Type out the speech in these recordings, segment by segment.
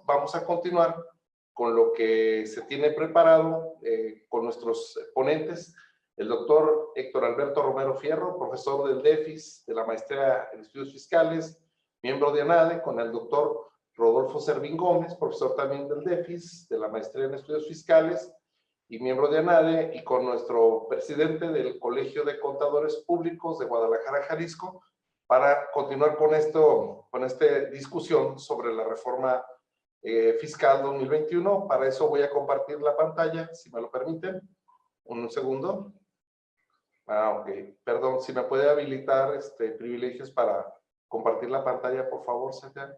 vamos a continuar con lo que se tiene preparado con nuestros ponentes, el doctor Héctor Alberto Romero Fierro, profesor del DEFIS, de la maestría en estudios fiscales, miembro de ANADE, con el doctor Rodolfo Servín Gómez, profesor también del DEFIS, de la maestría en estudios fiscales y miembro de ANADE, y con nuestro presidente del Colegio de Contadores Públicos de Guadalajara, Jalisco, para continuar con esta discusión sobre la reforma fiscal 2021. Para eso voy a compartir la pantalla, si me lo permiten. Un segundo. Ok. Perdón, si me puede habilitar privilegios para compartir la pantalla, por favor, Sebastián.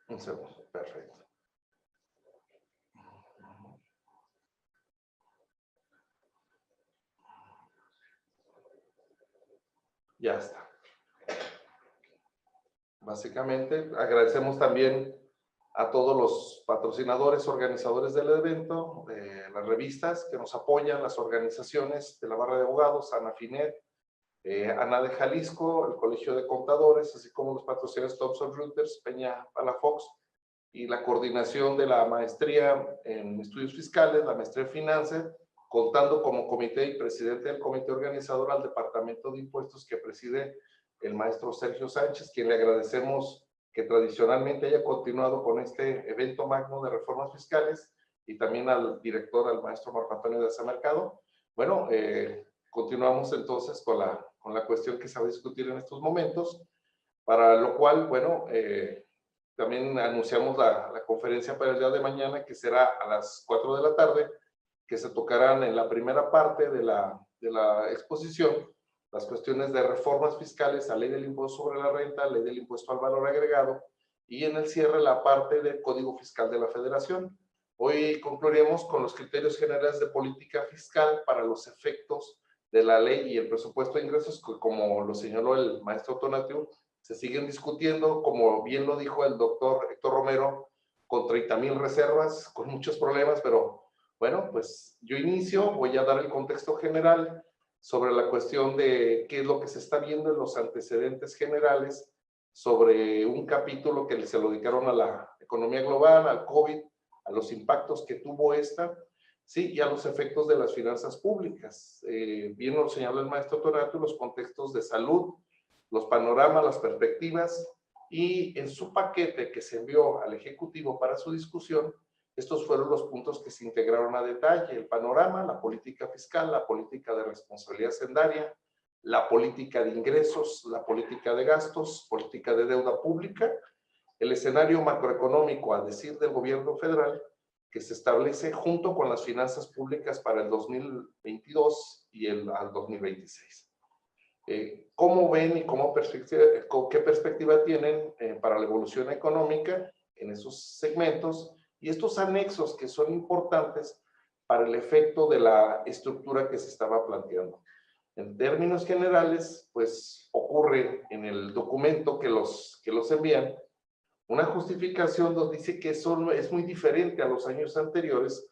Un segundo. Perfecto. Ya está. Básicamente, agradecemos también a todos los patrocinadores, organizadores del evento, las revistas que nos apoyan, las organizaciones de la barra de abogados, ANAFINET, ANADE Jalisco, el Colegio de Contadores, así como los patrocinadores Thomson Reuters, Peña Palafox, y la coordinación de la maestría en estudios fiscales, la maestría en finanzas, contando como comité y presidente del comité organizador al departamento de impuestos que preside el maestro Sergio Sánchez, quien le agradecemos que tradicionalmente haya continuado con este evento magno de reformas fiscales, y también al director, al maestro Marco Antonio de Asa Mercado. Bueno, continuamos entonces con la cuestión que se va a discutir en estos momentos, para lo cual, bueno, también anunciamos la conferencia para el día de mañana, que será a las 4 de la tarde, que se tocarán en la primera parte de la exposición las cuestiones de reformas fiscales a ley del impuesto sobre la renta, ley del impuesto al valor agregado, y en el cierre la parte del Código Fiscal de la Federación. Hoy concluiremos con los criterios generales de política fiscal para los efectos de la ley y el presupuesto de ingresos, que, como lo señaló el maestro Tonatiuh, se siguen discutiendo, como bien lo dijo el doctor Héctor Romero, con 30,000 reservas, con muchos problemas, pero bueno, pues yo inicio, voy a dar el contexto general sobre la cuestión de qué es lo que se está viendo en los antecedentes generales sobre un capítulo que se lo dedicaron a la economía global, al COVID, a los impactos que tuvo esta, sí, y a los efectos de las finanzas públicas. Bien lo señaló el maestro Tonatiuh, los contextos de salud, los panoramas, las perspectivas, y en su paquete que se envió al Ejecutivo para su discusión, estos fueron los puntos que se integraron a detalle: el panorama, la política fiscal, la política de responsabilidad hacendaria, la política de ingresos, la política de gastos, política de deuda pública, el escenario macroeconómico, a decir del gobierno federal, que se establece junto con las finanzas públicas para el 2022 y al 2026. ¿Cómo ven y qué perspectiva tienen para la evolución económica en esos segmentos y estos anexos que son importantes para el efecto de la estructura que se estaba planteando? En términos generales, pues ocurre en el documento que los envían una justificación donde dice que eso es muy diferente a los años anteriores,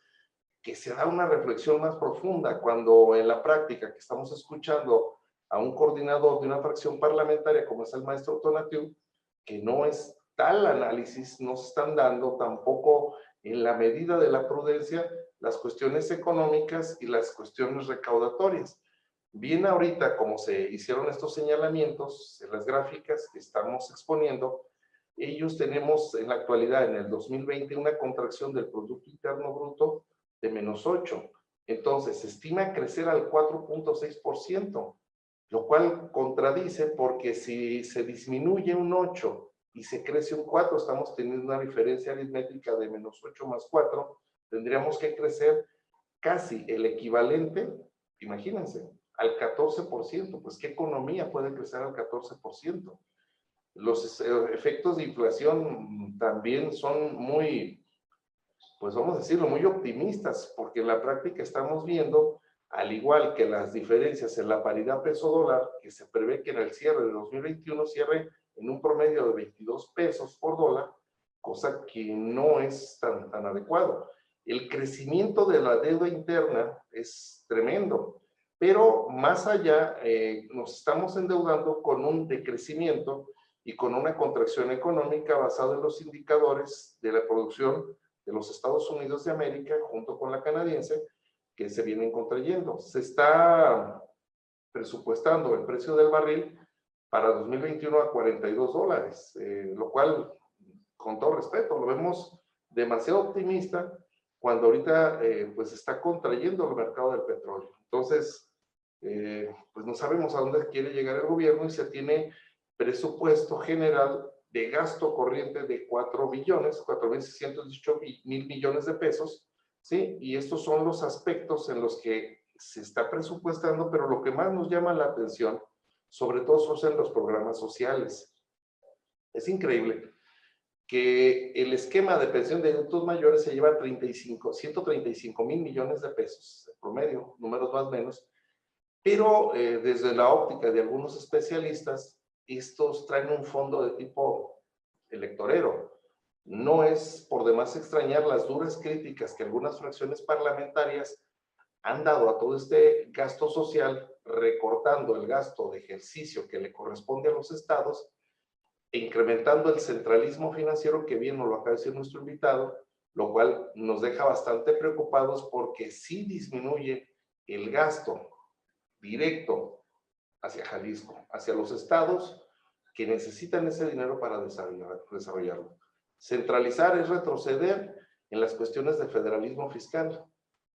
que se da una reflexión más profunda, cuando en la práctica que estamos escuchando a un coordinador de una fracción parlamentaria como es el maestro Tonatiuh, que no es tal análisis, no se están dando tampoco en la medida de la prudencia las cuestiones económicas y las cuestiones recaudatorias. Bien, ahorita como se hicieron estos señalamientos en las gráficas que estamos exponiendo, ellos tenemos en la actualidad, en el 2020, una contracción del Producto Interno Bruto de -8. Entonces, se estima crecer al 4.6%, lo cual contradice, porque si se disminuye un 8 y se crece un 4, estamos teniendo una diferencia aritmética de -8 más 4, tendríamos que crecer casi el equivalente, imagínense, al 14%. Pues, ¿qué economía puede crecer al 14%? Los efectos de inflación también son muy, pues vamos a decirlo, muy optimistas, porque en la práctica estamos viendo, al igual que las diferencias en la paridad peso-dólar, que se prevé que en el cierre de 2021 cierre en un promedio de 22 pesos por dólar, cosa que no es tan adecuado. El crecimiento de la deuda interna es tremendo, pero más allá nos estamos endeudando con un decrecimiento y con una contracción económica basada en los indicadores de la producción de los Estados Unidos de América junto con la canadiense, que se vienen contrayendo. Se está presupuestando el precio del barril para 2021 a $42, lo cual, con todo respeto, lo vemos demasiado optimista cuando ahorita pues está contrayendo el mercado del petróleo. Entonces, pues no sabemos a dónde quiere llegar el gobierno y se tiene presupuesto general de gasto corriente de 4.618.000 millones de pesos, ¿sí? Y estos son los aspectos en los que se está presupuestando, pero lo que más nos llama la atención, sobre todo, son los programas sociales. Es increíble que el esquema de pensión de adultos mayores se lleva 135.000 millones de pesos, en promedio, números más o menos, pero desde la óptica de algunos especialistas, estos traen un fondo de tipo electorero. No es por demás extrañar las duras críticas que algunas fracciones parlamentarias han dado a todo este gasto social, recortando el gasto de ejercicio que le corresponde a los estados e incrementando el centralismo financiero, que bien nos lo acaba de decir nuestro invitado, lo cual nos deja bastante preocupados porque sí disminuye el gasto directo hacia Jalisco, hacia los estados que necesitan ese dinero para desarrollarlo. Centralizar es retroceder en las cuestiones de federalismo fiscal.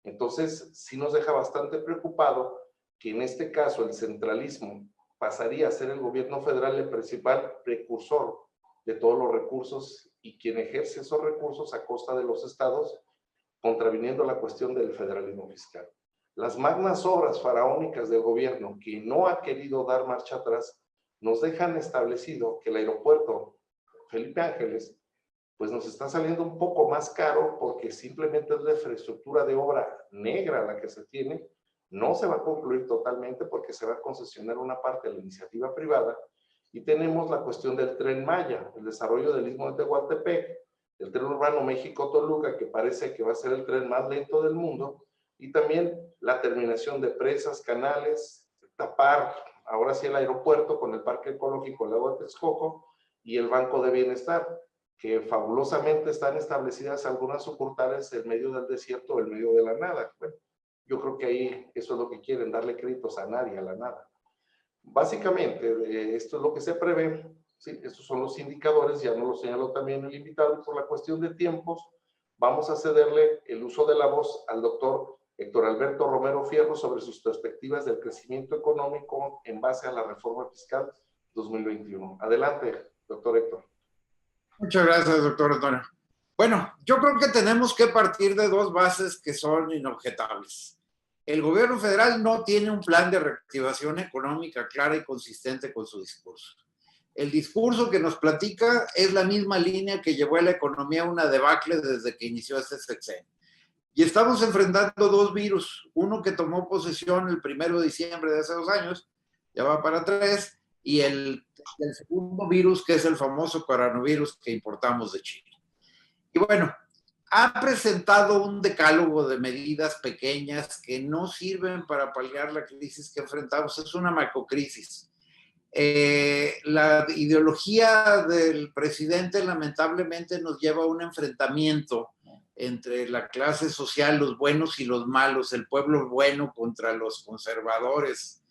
Entonces, sí nos deja bastante preocupado que en este caso el centralismo pasaría a ser el gobierno federal el principal precursor de todos los recursos y quien ejerce esos recursos a costa de los estados, contraviniendo la cuestión del federalismo fiscal. Las magnas obras faraónicas del gobierno que no ha querido dar marcha atrás nos dejan establecido que el aeropuerto Felipe Ángeles pues nos está saliendo un poco más caro porque simplemente es la infraestructura de obra negra la que se tiene. No se va a concluir totalmente porque se va a concesionar una parte de la iniciativa privada y tenemos la cuestión del Tren Maya, el desarrollo del Istmo de Tehuantepec, el tren urbano México-Toluca, que parece que va a ser el tren más lento del mundo, y también la terminación de presas, canales, tapar ahora sí el aeropuerto con el Parque Ecológico Lago de Texcoco y el Banco de Bienestar, que fabulosamente están establecidas algunas sucursales en medio del desierto o en medio de la nada. Bueno, yo creo que ahí eso es lo que quieren, darle créditos a nadie, a la nada. Básicamente, esto es lo que se prevé. ¿Sí? Estos son los indicadores, ya nos lo señaló también el invitado. Por la cuestión de tiempos, vamos a cederle el uso de la voz al doctor Héctor Alberto Romero Fierro sobre sus perspectivas del crecimiento económico en base a la reforma fiscal 2021. Adelante, doctor Héctor. Muchas gracias, doctor Antonio. Bueno, yo creo que tenemos que partir de dos bases que son inobjetables. El gobierno federal no tiene un plan de reactivación económica clara y consistente con su discurso. El discurso que nos platica es la misma línea que llevó a la economía a una debacle desde que inició este sexenio. Y estamos enfrentando dos virus, uno que tomó posesión el 1 de diciembre de hace 2 años, ya va para 3, y el segundo virus, que es el famoso coronavirus que importamos de China. Y bueno, ha presentado un decálogo de medidas pequeñas que no sirven para paliar la crisis que enfrentamos. Es una macrocrisis. La ideología del presidente lamentablemente nos lleva a un enfrentamiento entre la clase social, los buenos y los malos, el pueblo bueno contra los conservadores.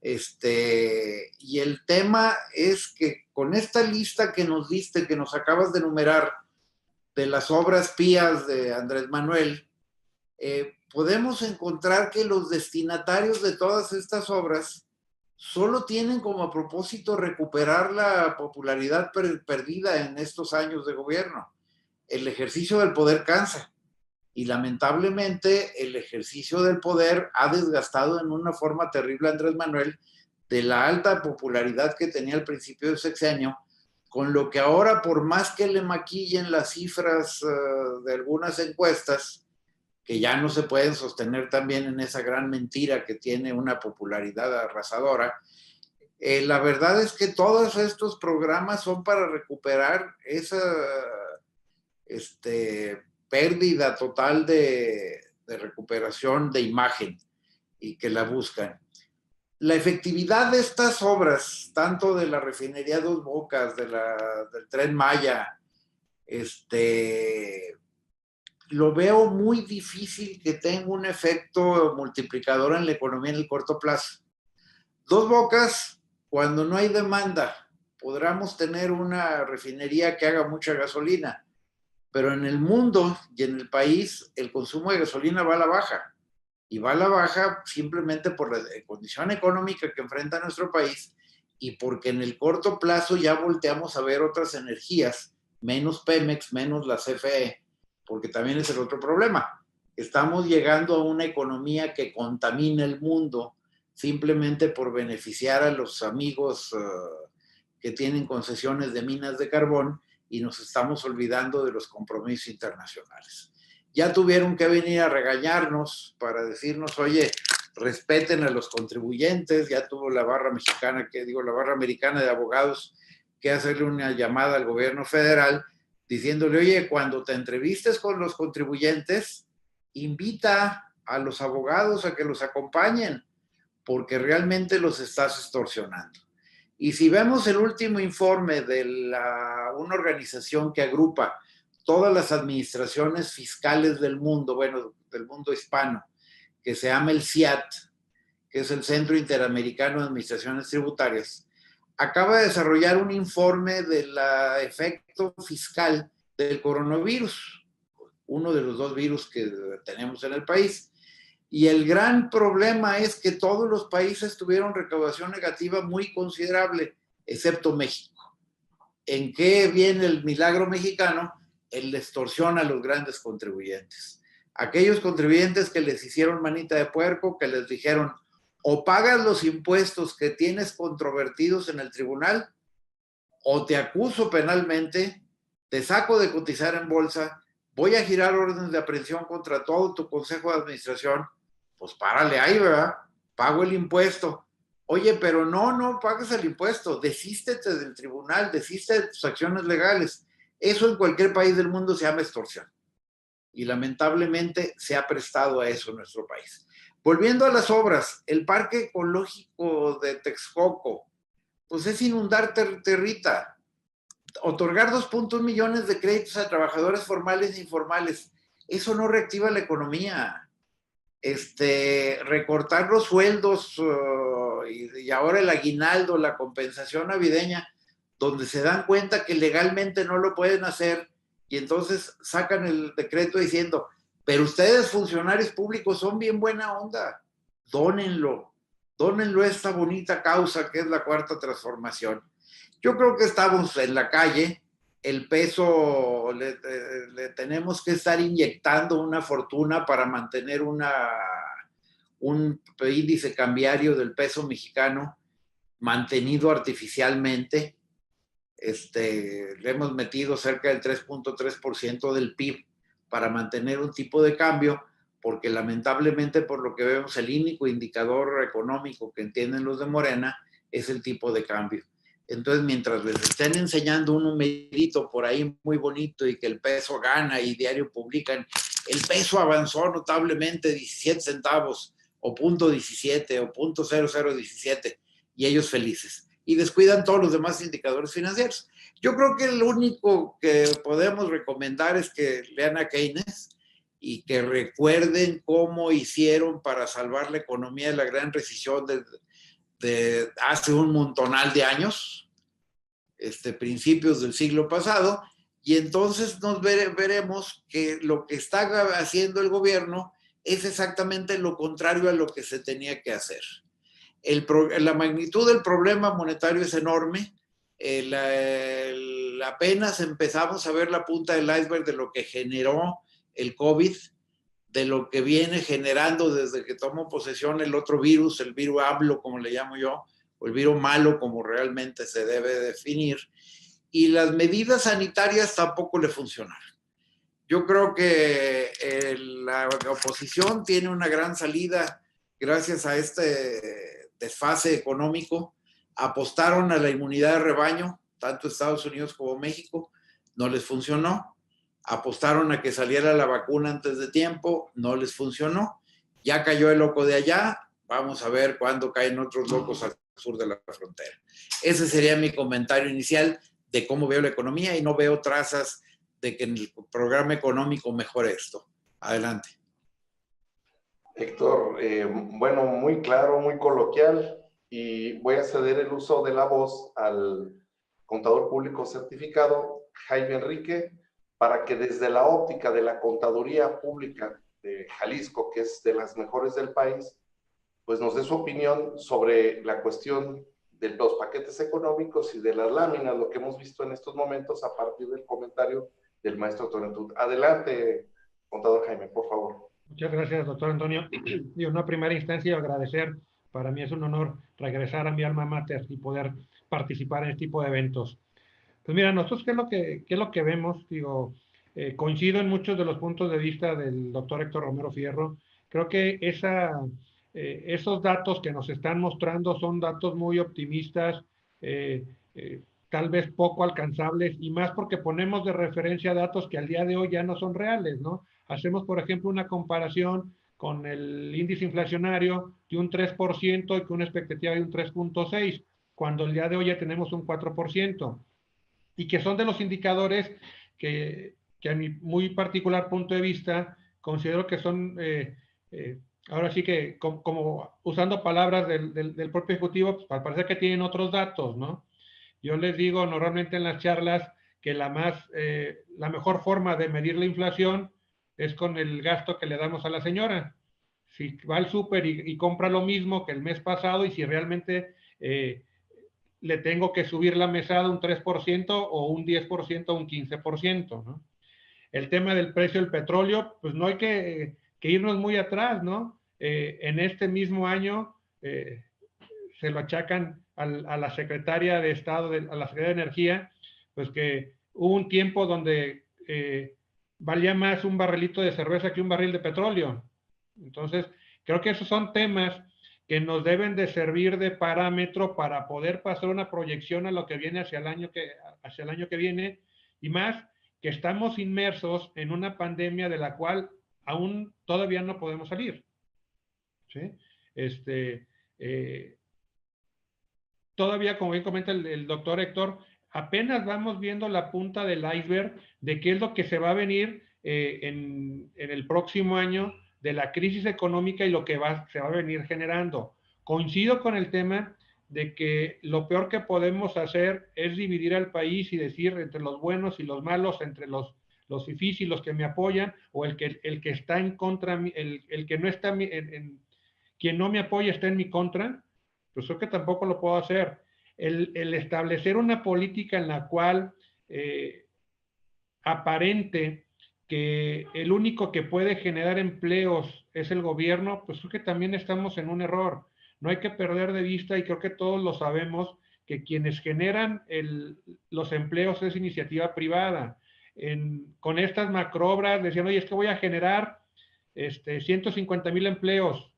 Y el tema es que con esta lista que nos diste, que nos acabas de enumerar, de las obras pías de Andrés Manuel, podemos encontrar que los destinatarios de todas estas obras solo tienen como propósito recuperar la popularidad perdida en estos años de gobierno. El ejercicio del poder cansa y lamentablemente el ejercicio del poder ha desgastado en una forma terrible a Andrés Manuel de la alta popularidad que tenía al principio del sexenio, con lo que ahora, por más que le maquillen las cifras de algunas encuestas, que ya no se pueden sostener también en esa gran mentira que tiene una popularidad arrasadora, la verdad es que todos estos programas son para recuperar esa pérdida total de recuperación de imagen y que la buscan. la efectividad de estas obras, tanto de la refinería Dos Bocas, del Tren Maya, lo veo muy difícil que tenga un efecto multiplicador en la economía en el corto plazo. Dos Bocas, cuando no hay demanda, podremos tener una refinería que haga mucha gasolina, pero en el mundo y en el país el consumo de gasolina va a la baja, y va a la baja simplemente por la condición económica que enfrenta nuestro país y porque en el corto plazo ya volteamos a ver otras energías, menos Pemex, menos la CFE, porque también es el otro problema. Estamos llegando a una economía que contamina el mundo simplemente por beneficiar a los amigos que tienen concesiones de minas de carbón, y nos estamos olvidando de los compromisos internacionales. Ya tuvieron que venir a regañarnos para decirnos, oye, respeten a los contribuyentes. Ya tuvo la barra mexicana, la barra americana de abogados, que hacerle una llamada al gobierno federal diciéndole, oye, cuando te entrevistes con los contribuyentes, invita a los abogados a que los acompañen, porque realmente los estás extorsionando. Y si vemos el último informe de una organización que agrupa todas las administraciones fiscales del mundo, bueno, del mundo hispano, que se llama el CIAT, que es el Centro Interamericano de Administraciones Tributarias, acaba de desarrollar un informe del efecto fiscal del coronavirus, uno de los dos virus que tenemos en el país. Y el gran problema es que todos los países tuvieron recaudación negativa muy considerable, excepto México. ¿En qué viene el milagro mexicano? El extorsión a los grandes contribuyentes. Aquellos contribuyentes que les hicieron manita de puerco, que les dijeron, o pagas los impuestos que tienes controvertidos en el tribunal, o te acuso penalmente, te saco de cotizar en bolsa, voy a girar órdenes de aprehensión contra todo tu consejo de administración. Pues párale ahí, ¿verdad? Pago el impuesto. Oye, pero no pagues el impuesto, desístete del tribunal, desiste de tus acciones legales. Eso en cualquier país del mundo se llama extorsión. Y lamentablemente se ha prestado a eso en nuestro país. Volviendo a las obras, el Parque Ecológico de Texcoco, pues es inundar tierrita. Otorgar 2.1 millones de créditos a trabajadores formales e informales, eso no reactiva la economía. Recortar los sueldos y ahora el aguinaldo, la compensación navideña, donde se dan cuenta que legalmente no lo pueden hacer, y entonces sacan el decreto diciendo, pero ustedes funcionarios públicos son bien buena onda, dónenlo a esta bonita causa que es la cuarta transformación. Yo creo que estamos en la calle, el peso le tenemos que estar inyectando una fortuna para mantener un índice cambiario del peso mexicano mantenido artificialmente. Le hemos metido cerca del 3.3% del PIB para mantener un tipo de cambio, porque lamentablemente, por lo que vemos, el único indicador económico que entienden los de Morena es el tipo de cambio. Entonces, mientras les estén enseñando un numerito por ahí muy bonito y que el peso gana y diario publican, el peso avanzó notablemente 17 centavos o 0.17 o 0.0017, y ellos felices. Y descuidan todos los demás indicadores financieros. Yo creo que lo único que podemos recomendar es que lean a Keynes y que recuerden cómo hicieron para salvar la economía de la gran recesión de hace un montonal de años, principios del siglo pasado, y entonces veremos que lo que está haciendo el gobierno es exactamente lo contrario a lo que se tenía que hacer. La magnitud del problema monetario es enorme. Apenas empezamos a ver la punta del iceberg de lo que generó el COVID, de lo que viene generando desde que tomó posesión el otro virus, el virus AMLO, como le llamo yo, o el virus malo, como realmente se debe definir, y las medidas sanitarias tampoco le funcionaron. Yo creo que la oposición tiene una gran salida gracias a este desfase económico. Apostaron a la inmunidad de rebaño, tanto Estados Unidos como México, no les funcionó. Apostaron a que saliera la vacuna antes de tiempo, no les funcionó. Ya cayó el loco de allá, vamos a ver cuándo caen otros locos al sur de la frontera. Ese sería mi comentario inicial de cómo veo la economía y no veo trazas de que en el programa económico mejore esto. Adelante. Héctor, bueno, muy claro, muy coloquial, y voy a ceder el uso de la voz al contador público certificado, Jaime Enrique, para que desde la óptica de la contaduría pública de Jalisco, que es de las mejores del país, pues nos dé su opinión sobre la cuestión de los paquetes económicos y de las láminas, lo que hemos visto en estos momentos a partir del comentario del maestro Tonetut. Adelante, contador Jaime, por favor. Muchas gracias, doctor Antonio. Y en una primera instancia agradecer, para mí es un honor regresar a mi alma mater y poder participar en este tipo de eventos. Pues mira, nosotros, ¿qué es lo que vemos? Digo, coincido en muchos de los puntos de vista del doctor Héctor Romero Fierro. Creo que esos datos que nos están mostrando son datos muy optimistas, eh, tal vez poco alcanzables, y más porque ponemos de referencia datos que al día de hoy ya no son reales, ¿no? Hacemos, por ejemplo, una comparación con el índice inflacionario de un 3% y con una expectativa de un 3.6%, cuando el día de hoy ya tenemos un 4%, y que son de los indicadores que a mi muy particular punto de vista considero que son, ahora sí que como usando palabras del propio ejecutivo, pues parece que tienen otros datos, ¿no? Yo les digo normalmente en las charlas que la mejor forma de medir la inflación es con el gasto que le damos a la señora. Si va al súper y compra lo mismo que el mes pasado, y si realmente le tengo que subir la mesada un 3% o un 10% o un 15%, ¿no? El tema del precio del petróleo, pues no hay que irnos muy atrás, ¿no? En este mismo año se lo achacan a la secretaria de Estado, a la Secretaría de Energía, pues que hubo un tiempo donde valía más un barrilito de cerveza que un barril de petróleo. Entonces, creo que esos son temas que nos deben de servir de parámetro para poder pasar una proyección a lo que viene hacia el año que viene, y más que estamos inmersos en una pandemia de la cual aún todavía no podemos salir, ¿sí? Todavía, como bien comenta el doctor Héctor, apenas vamos viendo la punta del iceberg de qué es lo que se va a venir en el próximo año de la crisis económica y lo que se va a venir generando. Coincido con el tema de que lo peor que podemos hacer es dividir al país y decir entre los buenos y los malos, entre los fifís y los que me apoyan, o el que está en contra, el que no está, quien no me apoya está en mi contra. Pues creo que tampoco lo puedo hacer. El establecer una política en la cual aparente que el único que puede generar empleos es el gobierno, pues creo que también estamos en un error. No hay que perder de vista, y creo que todos lo sabemos, que quienes generan los empleos es iniciativa privada. Con estas macroobras decían, oye, es que voy a generar 150,000 empleos.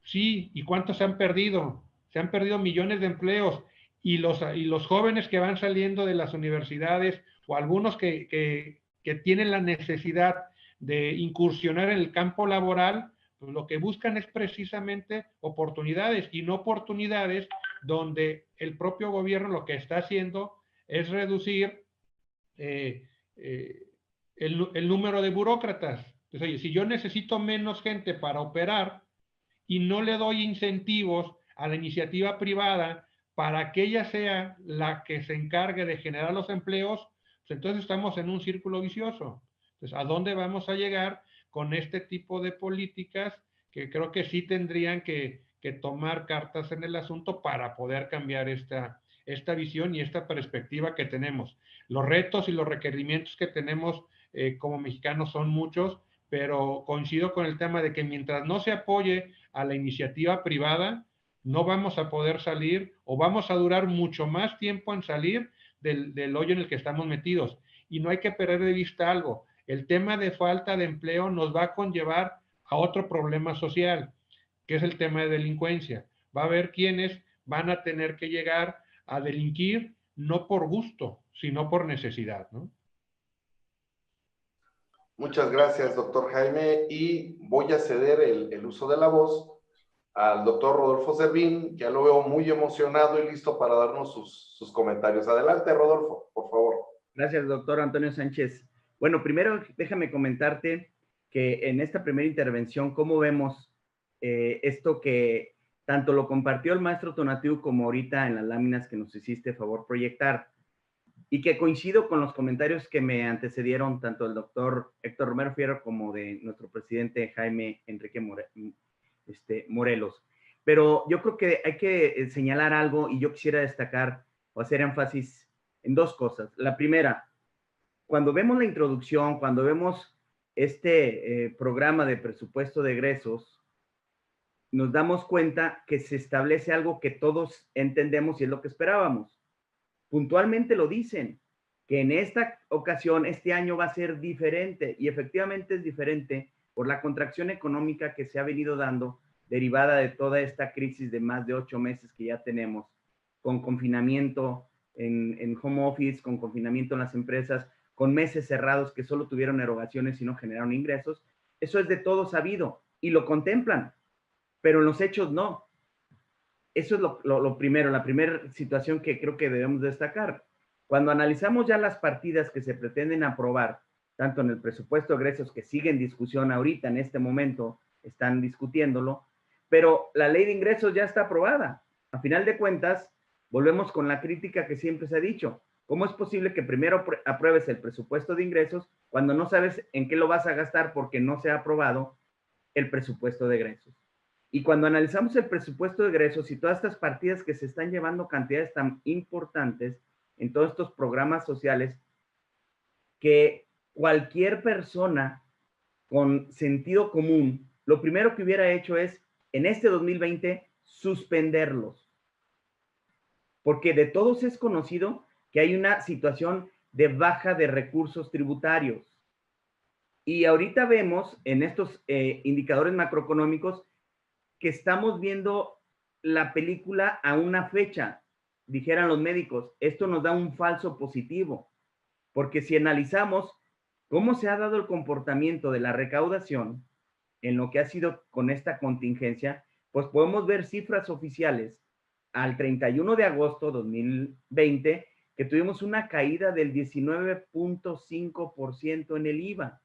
Sí, ¿y cuántos se han perdido? Se han perdido millones de empleos, y los jóvenes que van saliendo de las universidades, o algunos que tienen la necesidad de incursionar en el campo laboral, pues lo que buscan es precisamente oportunidades, y no oportunidades donde el propio gobierno lo que está haciendo es reducir el número de burócratas. Entonces, oye, si yo necesito menos gente para operar y no le doy incentivos a la iniciativa privada para que ella sea la que se encargue de generar los empleos, pues entonces estamos en un círculo vicioso. Entonces, ¿a dónde vamos a llegar con este tipo de políticas que creo que sí tendrían que tomar cartas en el asunto para poder cambiar esta visión y esta perspectiva que tenemos? Los retos y los requerimientos que tenemos como mexicanos son muchos, pero coincido con el tema de que mientras no se apoye a la iniciativa privada, no vamos a poder salir, o vamos a durar mucho más tiempo en salir del hoyo en el que estamos metidos. Y no hay que perder de vista algo: el tema de falta de empleo nos va a conllevar a otro problema social, que es el tema de delincuencia. Va a haber quienes van a tener que llegar a delinquir no por gusto, sino por necesidad, ¿no? Muchas gracias, doctor Jaime, y voy a ceder el uso de la voz al doctor Rodolfo Servín. Ya lo veo muy emocionado y listo para darnos sus comentarios. Adelante, Rodolfo, por favor. Gracias, doctor Antonio Sánchez. Bueno, primero déjame comentarte que en esta primera intervención, ¿cómo vemos esto que tanto lo compartió el maestro Tonatiuh como ahorita en las láminas que nos hiciste favor proyectar? Y que coincido con los comentarios que me antecedieron, tanto del doctor Héctor Romero Fierro como de nuestro presidente Jaime Enrique Morelos. Pero yo creo que hay que señalar algo y yo quisiera destacar o hacer énfasis en dos cosas. La primera, cuando vemos la introducción, cuando vemos este programa de presupuesto de egresos, nos damos cuenta que se establece algo que todos entendemos y es lo que esperábamos. Puntualmente lo dicen, que en esta ocasión, este año va a ser diferente, y efectivamente es diferente por la contracción económica que se ha venido dando, derivada de toda esta crisis de más de 8 meses que ya tenemos, con confinamiento en home office, con confinamiento en las empresas, con meses cerrados que solo tuvieron erogaciones y no generaron ingresos. Eso es de todo sabido, y lo contemplan, pero en los hechos no. Eso es lo primero, la primera situación que creo que debemos destacar. Cuando analizamos ya las partidas que se pretenden aprobar, tanto en el presupuesto de egresos, que sigue en discusión ahorita, en este momento, están discutiéndolo, pero la ley de ingresos ya está aprobada. A final de cuentas, volvemos con la crítica que siempre se ha dicho. ¿Cómo es posible que primero apruebes el presupuesto de ingresos cuando no sabes en qué lo vas a gastar porque no se ha aprobado el presupuesto de egresos? Y cuando analizamos el presupuesto de egresos y todas estas partidas que se están llevando cantidades tan importantes en todos estos programas sociales, que cualquier persona con sentido común, lo primero que hubiera hecho es, en este 2020, suspenderlos. Porque de todos es conocido que hay una situación de baja de recursos tributarios. Y ahorita vemos en estos indicadores macroeconómicos que estamos viendo la película a una fecha, dijeran los médicos. Esto nos da un falso positivo, porque si analizamos cómo se ha dado el comportamiento de la recaudación en lo que ha sido con esta contingencia, pues podemos ver cifras oficiales al 31 de agosto de 2020, que tuvimos una caída del 19.5% en el IVA,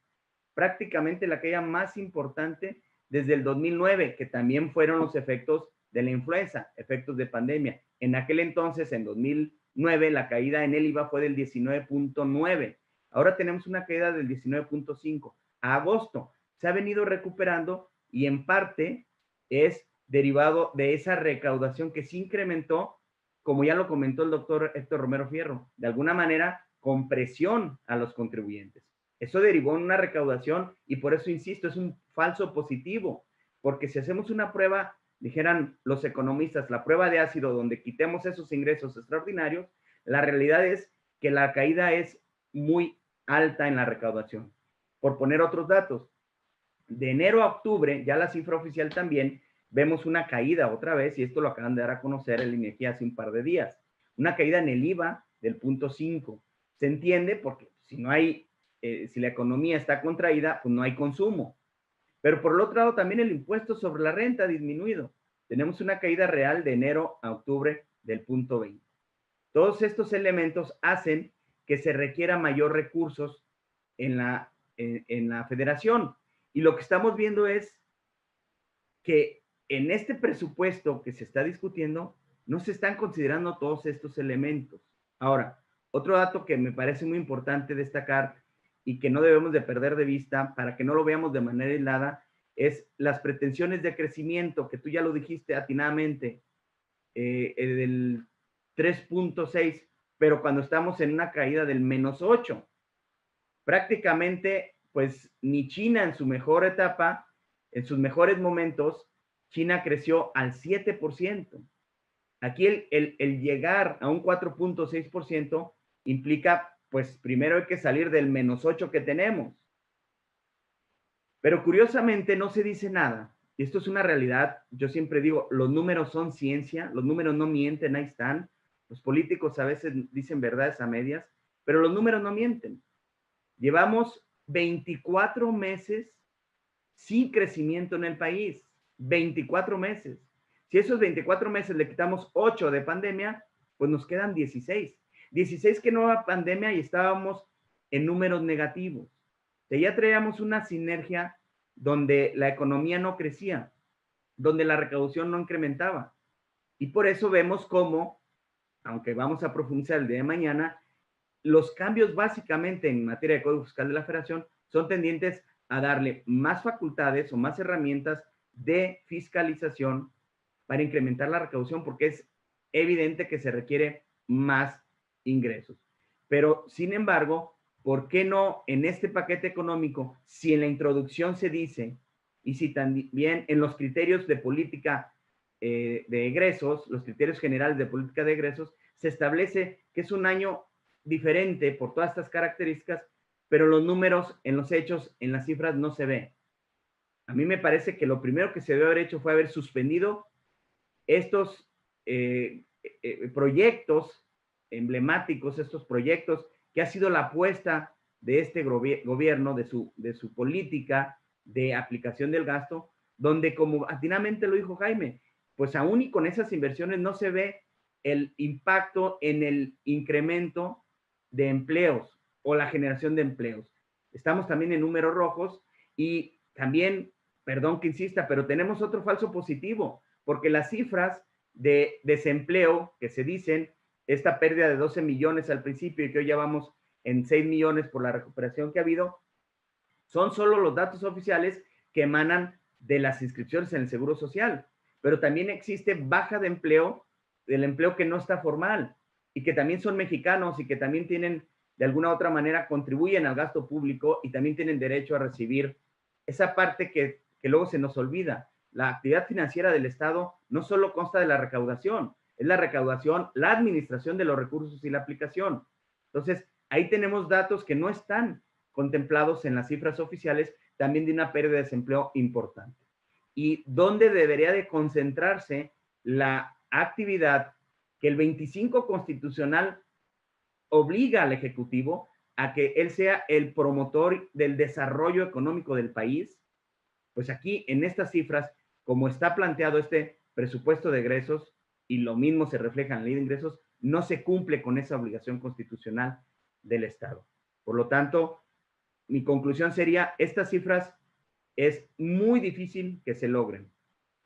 prácticamente la caída más importante desde el 2009, que también fueron los efectos de la influenza, efectos de pandemia. En aquel entonces, en 2009, la caída en el IVA fue del 19.9. Ahora tenemos una caída del 19.5. A agosto se ha venido recuperando y en parte es derivado de esa recaudación que se incrementó, como ya lo comentó el doctor Héctor Romero Fierro, de alguna manera con presión a los contribuyentes. Eso derivó en una recaudación y por eso, insisto, es un falso positivo, porque si hacemos una prueba, dijeran los economistas, la prueba de ácido donde quitemos esos ingresos extraordinarios, la realidad es que la caída es muy alta en la recaudación. Por poner otros datos, de enero a octubre, ya la cifra oficial también, vemos una caída otra vez, y esto lo acaban de dar a conocer el INEGI hace un par de días, una caída en el IVA del 0.5. Se entiende porque si no hay si la economía está contraída, pues no hay consumo. Pero por el otro lado, también el impuesto sobre la renta ha disminuido. Tenemos una caída real de enero a octubre del 0.20. Todos estos elementos hacen que se requiera mayor recursos en la federación. Y lo que estamos viendo es que en este presupuesto que se está discutiendo, no se están considerando todos estos elementos. Ahora, otro dato que me parece muy importante destacar y que no debemos de perder de vista para que no lo veamos de manera aislada, es las pretensiones de crecimiento, que tú ya lo dijiste atinadamente, del 3.6, pero cuando estamos en una caída del -8, prácticamente, pues ni China en su mejor etapa, en sus mejores momentos, China creció al 7%. Aquí el llegar a un 4.6% implica, pues primero hay que salir del -8 que tenemos. Pero curiosamente no se dice nada. Y esto es una realidad. Yo siempre digo, los números son ciencia, los números no mienten, ahí están. Los políticos a veces dicen verdades a medias, pero los números no mienten. Llevamos 24 meses sin crecimiento en el país. 24 meses. Si esos 24 meses le quitamos 8 de pandemia, pues nos quedan 16. 16 que no era pandemia y estábamos en números negativos. O sea, ya traíamos una sinergia donde la economía no crecía, donde la recaudación no incrementaba. Y por eso vemos cómo, aunque vamos a profundizar el día de mañana, los cambios básicamente en materia de Código Fiscal de la Federación son tendientes a darle más facultades o más herramientas de fiscalización para incrementar la recaudación, porque es evidente que se requiere más ingresos. Pero, sin embargo, ¿por qué no en este paquete económico, si en la introducción se dice, y si también en los criterios de política de egresos, los criterios generales de política de egresos, se establece que es un año diferente por todas estas características, pero los números en los hechos, en las cifras, no se ve? A mí me parece que lo primero que se debe haber hecho fue haber suspendido estos proyectos emblemáticos, estos proyectos que ha sido la apuesta de este gobierno, de su política de aplicación del gasto, donde, como atinadamente lo dijo Jaime, pues aún y con esas inversiones no se ve el impacto en el incremento de empleos o la generación de empleos. Estamos también en números rojos y también, perdón que insista, pero tenemos otro falso positivo, porque las cifras de desempleo que se dicen, esta pérdida de 12 millones al principio y que hoy ya vamos en 6 millones por la recuperación que ha habido, son solo los datos oficiales que emanan de las inscripciones en el Seguro Social, pero también existe baja de empleo, del empleo que no está formal, y que también son mexicanos y que también tienen, de alguna u otra manera, contribuyen al gasto público y también tienen derecho a recibir esa parte que luego se nos olvida. La actividad financiera del Estado no solo consta de la recaudación, es la recaudación, la administración de los recursos y la aplicación. Entonces, ahí tenemos datos que no están contemplados en las cifras oficiales, también de una pérdida de desempleo importante. Y dónde debería de concentrarse la actividad que el 25 constitucional obliga al Ejecutivo a que él sea el promotor del desarrollo económico del país. Pues aquí, en estas cifras, como está planteado este presupuesto de egresos, y lo mismo se refleja en la ley de ingresos, no se cumple con esa obligación constitucional del Estado. Por lo tanto, mi conclusión sería, estas cifras es muy difícil que se logren.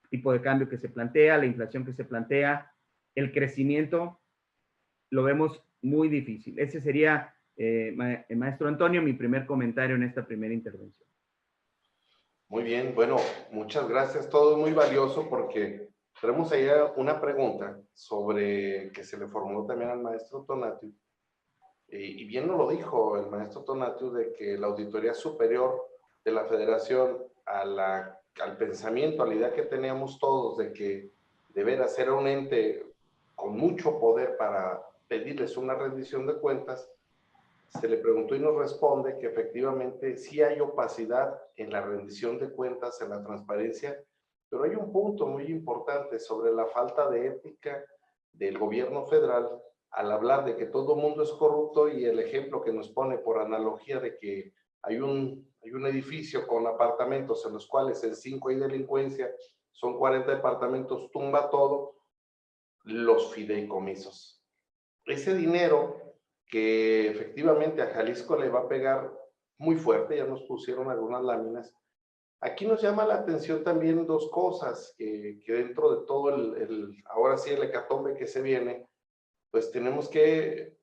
El tipo de cambio que se plantea, la inflación que se plantea, el crecimiento, lo vemos muy difícil. Ese sería, maestro Antonio, mi primer comentario en esta primera intervención. Muy bien, bueno, muchas gracias. Todo muy valioso porque tenemos ahí una pregunta sobre que se le formuló también al maestro Tonatiuh. Y bien nos lo dijo el maestro Tonatiuh de que la Auditoría Superior de la Federación al pensamiento, a la idea que teníamos todos de que deberá ser un ente con mucho poder para pedirles una rendición de cuentas, se le preguntó y nos responde que efectivamente sí hay opacidad en la rendición de cuentas, en la transparencia, pero hay un punto muy importante sobre la falta de ética del gobierno federal al hablar de que todo mundo es corrupto, y el ejemplo que nos pone por analogía de que hay un edificio con apartamentos en los cuales en 5 hay delincuencia, son 40 departamentos, tumba todo, los fideicomisos. Ese dinero que efectivamente a Jalisco le va a pegar muy fuerte, ya nos pusieron algunas láminas. Aquí nos llama la atención también dos cosas, que dentro de todo ahora sí el hecatombe que se viene, pues tenemos que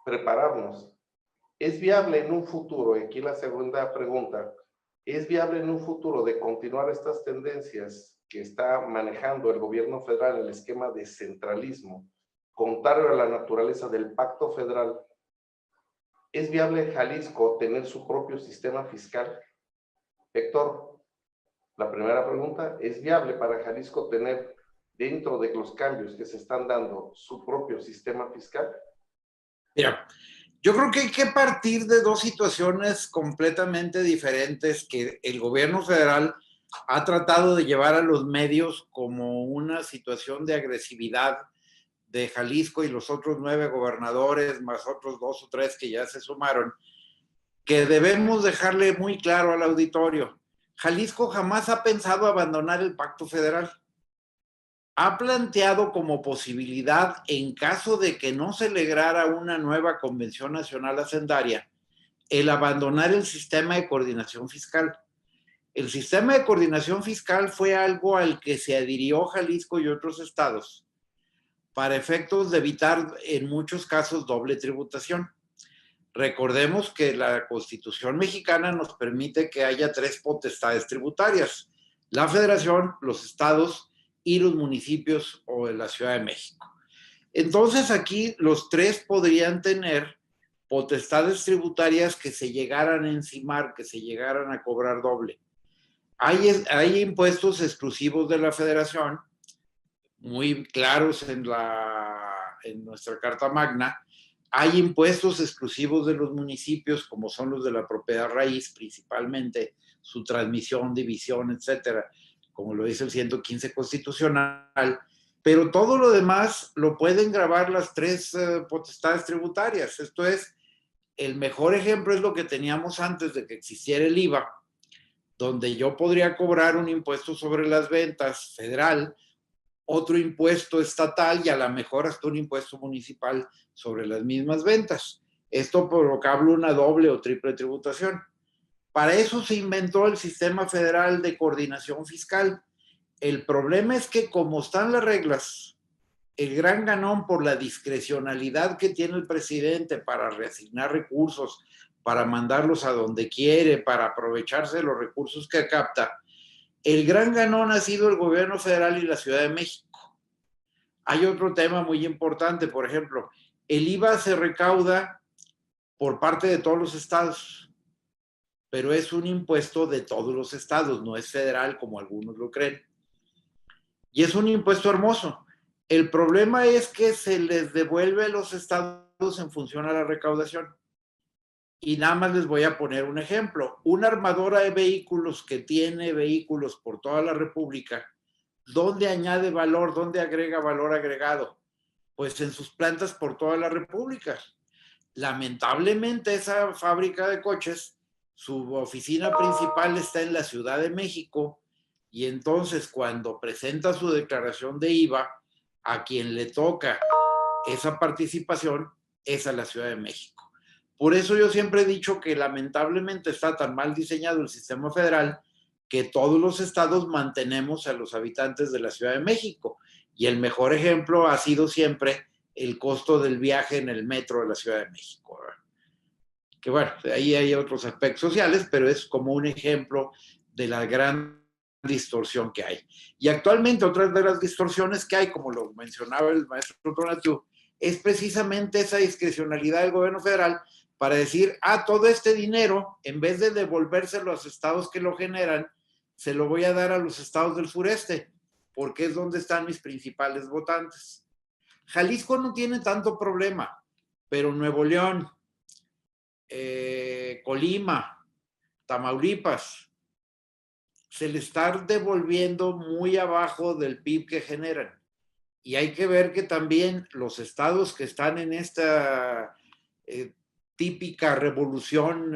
prepararnos. ¿Es viable en un futuro, y aquí la segunda pregunta, es viable en un futuro de continuar estas tendencias que está manejando el gobierno federal, el esquema de centralismo, contrario a la naturaleza del pacto federal? ¿Es viable en Jalisco tener su propio sistema fiscal? Héctor, la primera pregunta, ¿es viable para Jalisco tener, dentro de los cambios que se están dando, su propio sistema fiscal? Mira, yo creo que hay que partir de dos situaciones completamente diferentes que el gobierno federal ha tratado de llevar a los medios como una situación de agresividad de Jalisco y los otros 9 gobernadores, más otros 2 o 3 que ya se sumaron, que debemos dejarle muy claro al auditorio. Jalisco jamás ha pensado abandonar el pacto federal. Ha planteado como posibilidad, en caso de que no se lograra una nueva Convención Nacional Hacendaria, el abandonar el sistema de coordinación fiscal. El sistema de coordinación fiscal fue algo al que se adhirió Jalisco y otros estados para efectos de evitar en muchos casos doble tributación. Recordemos que la Constitución mexicana nos permite que haya 3 potestades tributarias: la Federación, los estados y los municipios o la Ciudad de México. Entonces aquí los 3 podrían tener potestades tributarias que se llegaran a encimar, que se llegaran a cobrar doble. Hay impuestos exclusivos de la Federación, muy claros en nuestra Carta Magna. Hay impuestos exclusivos de los municipios, como son los de la propiedad raíz, principalmente, su transmisión, división, etcétera, como lo dice el 115 constitucional, pero todo lo demás lo pueden gravar las 3 potestades tributarias. Esto es, el mejor ejemplo es lo que teníamos antes de que existiera el IVA, donde yo podría cobrar un impuesto sobre las ventas federal, otro impuesto estatal y a lo mejor hasta un impuesto municipal sobre las mismas ventas. Esto provocaba una doble o triple tributación. Para eso se inventó el Sistema Federal de Coordinación Fiscal. El problema es que, como están las reglas, el gran ganón por la discrecionalidad que tiene el presidente para reasignar recursos, para mandarlos a donde quiere, para aprovecharse de los recursos que capta, el gran ganón ha sido el gobierno federal y la Ciudad de México. Hay otro tema muy importante, por ejemplo, el IVA se recauda por parte de todos los estados, pero es un impuesto de todos los estados, no es federal como algunos lo creen. Y es un impuesto hermoso. El problema es que se les devuelve a los estados en función a la recaudación. Y nada más les voy a poner un ejemplo. Una armadora de vehículos que tiene vehículos por toda la República, ¿dónde añade valor? ¿Dónde agrega valor agregado? Pues en sus plantas por toda la República. Lamentablemente, esa fábrica de coches, su oficina principal está en la Ciudad de México, y entonces cuando presenta su declaración de IVA, a quien le toca esa participación es a la Ciudad de México. Por eso yo siempre he dicho que lamentablemente está tan mal diseñado el sistema federal que todos los estados mantenemos a los habitantes de la Ciudad de México. Y el mejor ejemplo ha sido siempre el costo del viaje en el metro de la Ciudad de México, ¿verdad? Que bueno, ahí hay otros aspectos sociales, pero es como un ejemplo de la gran distorsión que hay. Y actualmente otra de las distorsiones que hay, como lo mencionaba el maestro Tonatiuh, es precisamente esa discrecionalidad del gobierno federal para decir, todo este dinero, en vez de devolvérselo a los estados que lo generan, se lo voy a dar a los estados del sureste, porque es donde están mis principales votantes. Jalisco no tiene tanto problema, pero Nuevo León, Colima, Tamaulipas, se le está devolviendo muy abajo del PIB que generan. Y hay que ver que también los estados que están en esta típica revolución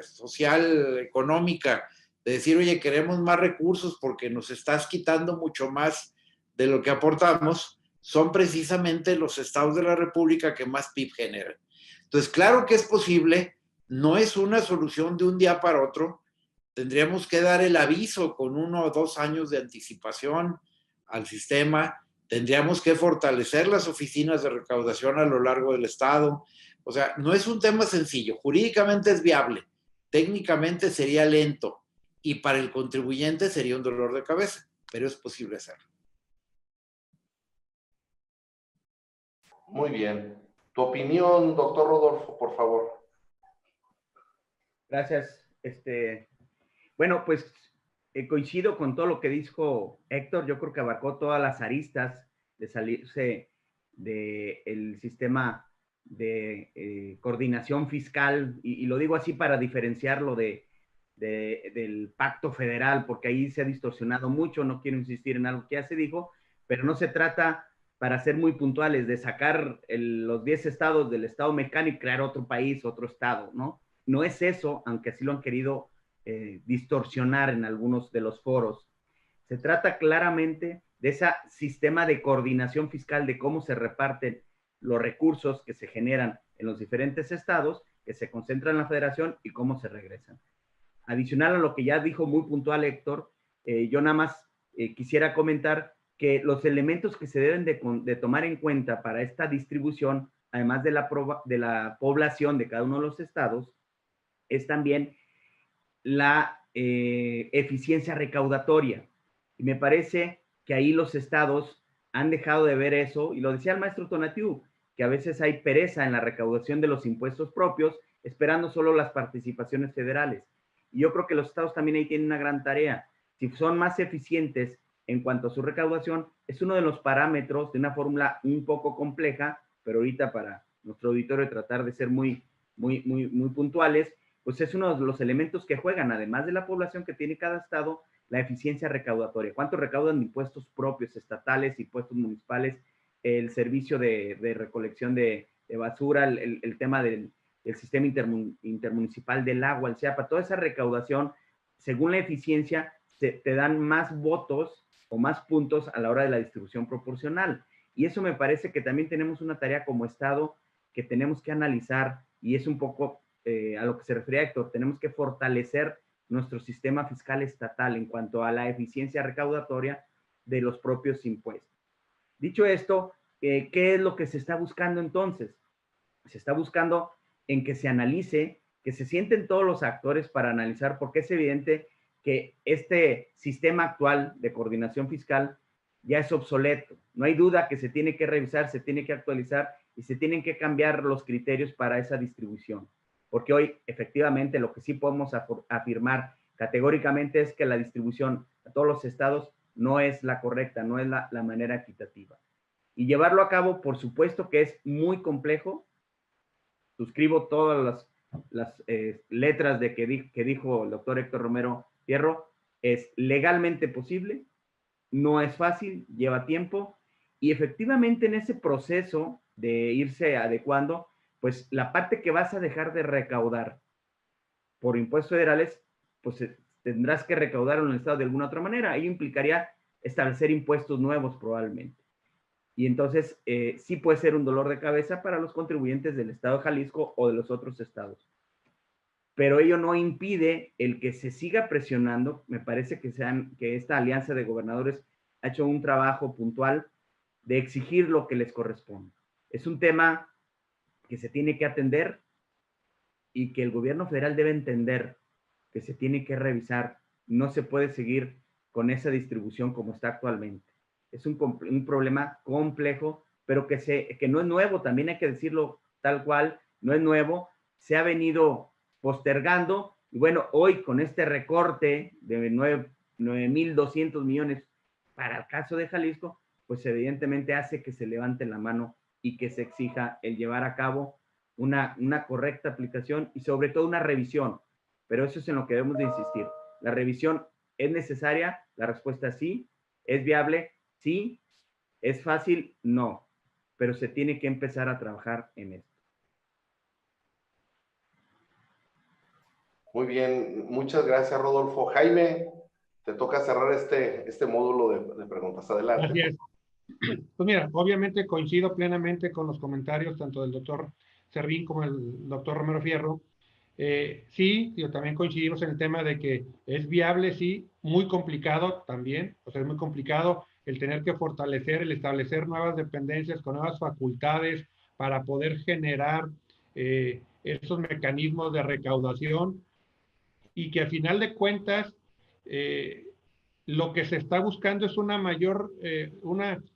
social, económica, de decir, oye, queremos más recursos porque nos estás quitando mucho más de lo que aportamos, son precisamente los estados de la República que más PIB generan. Entonces, claro que es posible, no es una solución de un día para otro, tendríamos que dar el aviso con 1 o 2 años de anticipación al sistema, tendríamos que fortalecer las oficinas de recaudación a lo largo del estado. O sea, no es un tema sencillo, jurídicamente es viable, técnicamente sería lento y para el contribuyente sería un dolor de cabeza, pero es posible hacerlo. Muy bien. Tu opinión, doctor Rodolfo, por favor. Gracias. Bueno, pues coincido con todo lo que dijo Héctor. Yo creo que abarcó todas las aristas de salirse del sistema de coordinación fiscal, y lo digo así para diferenciarlo del pacto federal, porque ahí se ha distorsionado mucho. No quiero insistir en algo que ya se dijo, pero no se trata, para ser muy puntuales, de sacar los 10 estados del estado mexicano y crear otro país, otro estado, ¿no? No es eso, aunque así lo han querido distorsionar en algunos de los foros. Se trata claramente de ese sistema de coordinación fiscal, de cómo se reparten los recursos que se generan en los diferentes estados, que se concentran en la federación y cómo se regresan. Adicional a lo que ya dijo muy puntual Héctor, yo nada más quisiera comentar que los elementos que se deben de tomar en cuenta para esta distribución, además de la población de cada uno de los estados, es también la eficiencia recaudatoria. Y me parece que ahí los estados han dejado de ver eso, y lo decía el maestro Tonatiuh, que a veces hay pereza en la recaudación de los impuestos propios, esperando solo las participaciones federales. Y yo creo que los estados también ahí tienen una gran tarea. Si son más eficientes en cuanto a su recaudación, es uno de los parámetros de una fórmula un poco compleja, pero ahorita para nuestro auditorio tratar de ser muy puntuales, pues es uno de los elementos que juegan, además de la población que tiene cada estado, la eficiencia recaudatoria. ¿Cuánto recaudan de impuestos propios estatales, impuestos municipales, el servicio de recolección de basura, el tema del sistema intermunicipal del agua, el CIAPA? Toda esa recaudación, según la eficiencia, te dan más votos o más puntos a la hora de la distribución proporcional. Y eso me parece que también tenemos una tarea como Estado que tenemos que analizar, y es un poco a lo que se refería Héctor. Tenemos que fortalecer nuestro sistema fiscal estatal en cuanto a la eficiencia recaudatoria de los propios impuestos. Dicho esto, ¿qué es lo que se está buscando entonces? Se está buscando en que se analice, que se sienten todos los actores para analizar, porque es evidente que este sistema actual de coordinación fiscal ya es obsoleto. No hay duda que se tiene que revisar, se tiene que actualizar y se tienen que cambiar los criterios para esa distribución. Porque hoy, efectivamente, lo que sí podemos afirmar categóricamente es que la distribución a todos los estados no es la correcta, no es la manera equitativa. Y llevarlo a cabo, por supuesto que es muy complejo. Suscribo todas las letras de que dijo el doctor Héctor Romero Fierro. Es legalmente posible, no es fácil, lleva tiempo, y efectivamente en ese proceso de irse adecuando, pues la parte que vas a dejar de recaudar por impuestos federales, pues tendrás que recaudar en el estado de alguna otra manera. Ahí implicaría establecer impuestos nuevos probablemente. Y entonces sí puede ser un dolor de cabeza para los contribuyentes del estado de Jalisco o de los otros estados. Pero ello no impide el que se siga presionando. Me parece que esta alianza de gobernadores ha hecho un trabajo puntual de exigir lo que les corresponde. Es un tema que se tiene que atender y que el gobierno federal debe entender que se tiene que revisar. No se puede seguir con esa distribución como está actualmente. Es un problema complejo, pero que no es nuevo, también hay que decirlo tal cual, no es nuevo, se ha venido postergando, y bueno, hoy con este recorte de 9,200 millones para el caso de Jalisco, pues evidentemente hace que se levante la mano y que se exija el llevar a cabo una correcta aplicación y sobre todo una revisión. Pero eso es en lo que debemos de insistir. La revisión es necesaria, la respuesta es sí. ¿Es viable? Sí. ¿Es fácil? No. Pero se tiene que empezar a trabajar en esto. Muy bien, muchas gracias, Rodolfo. Jaime, te toca cerrar este módulo de preguntas. Adelante. Gracias. Pues mira, obviamente coincido plenamente con los comentarios tanto del doctor Servín como el doctor Romero Fierro. Sí, yo también coincidimos en el tema de que es viable, sí, muy complicado también, o sea, es muy complicado el tener que fortalecer, el establecer nuevas dependencias con nuevas facultades para poder generar estos mecanismos de recaudación y que a final de cuentas lo que se está buscando es una mayor,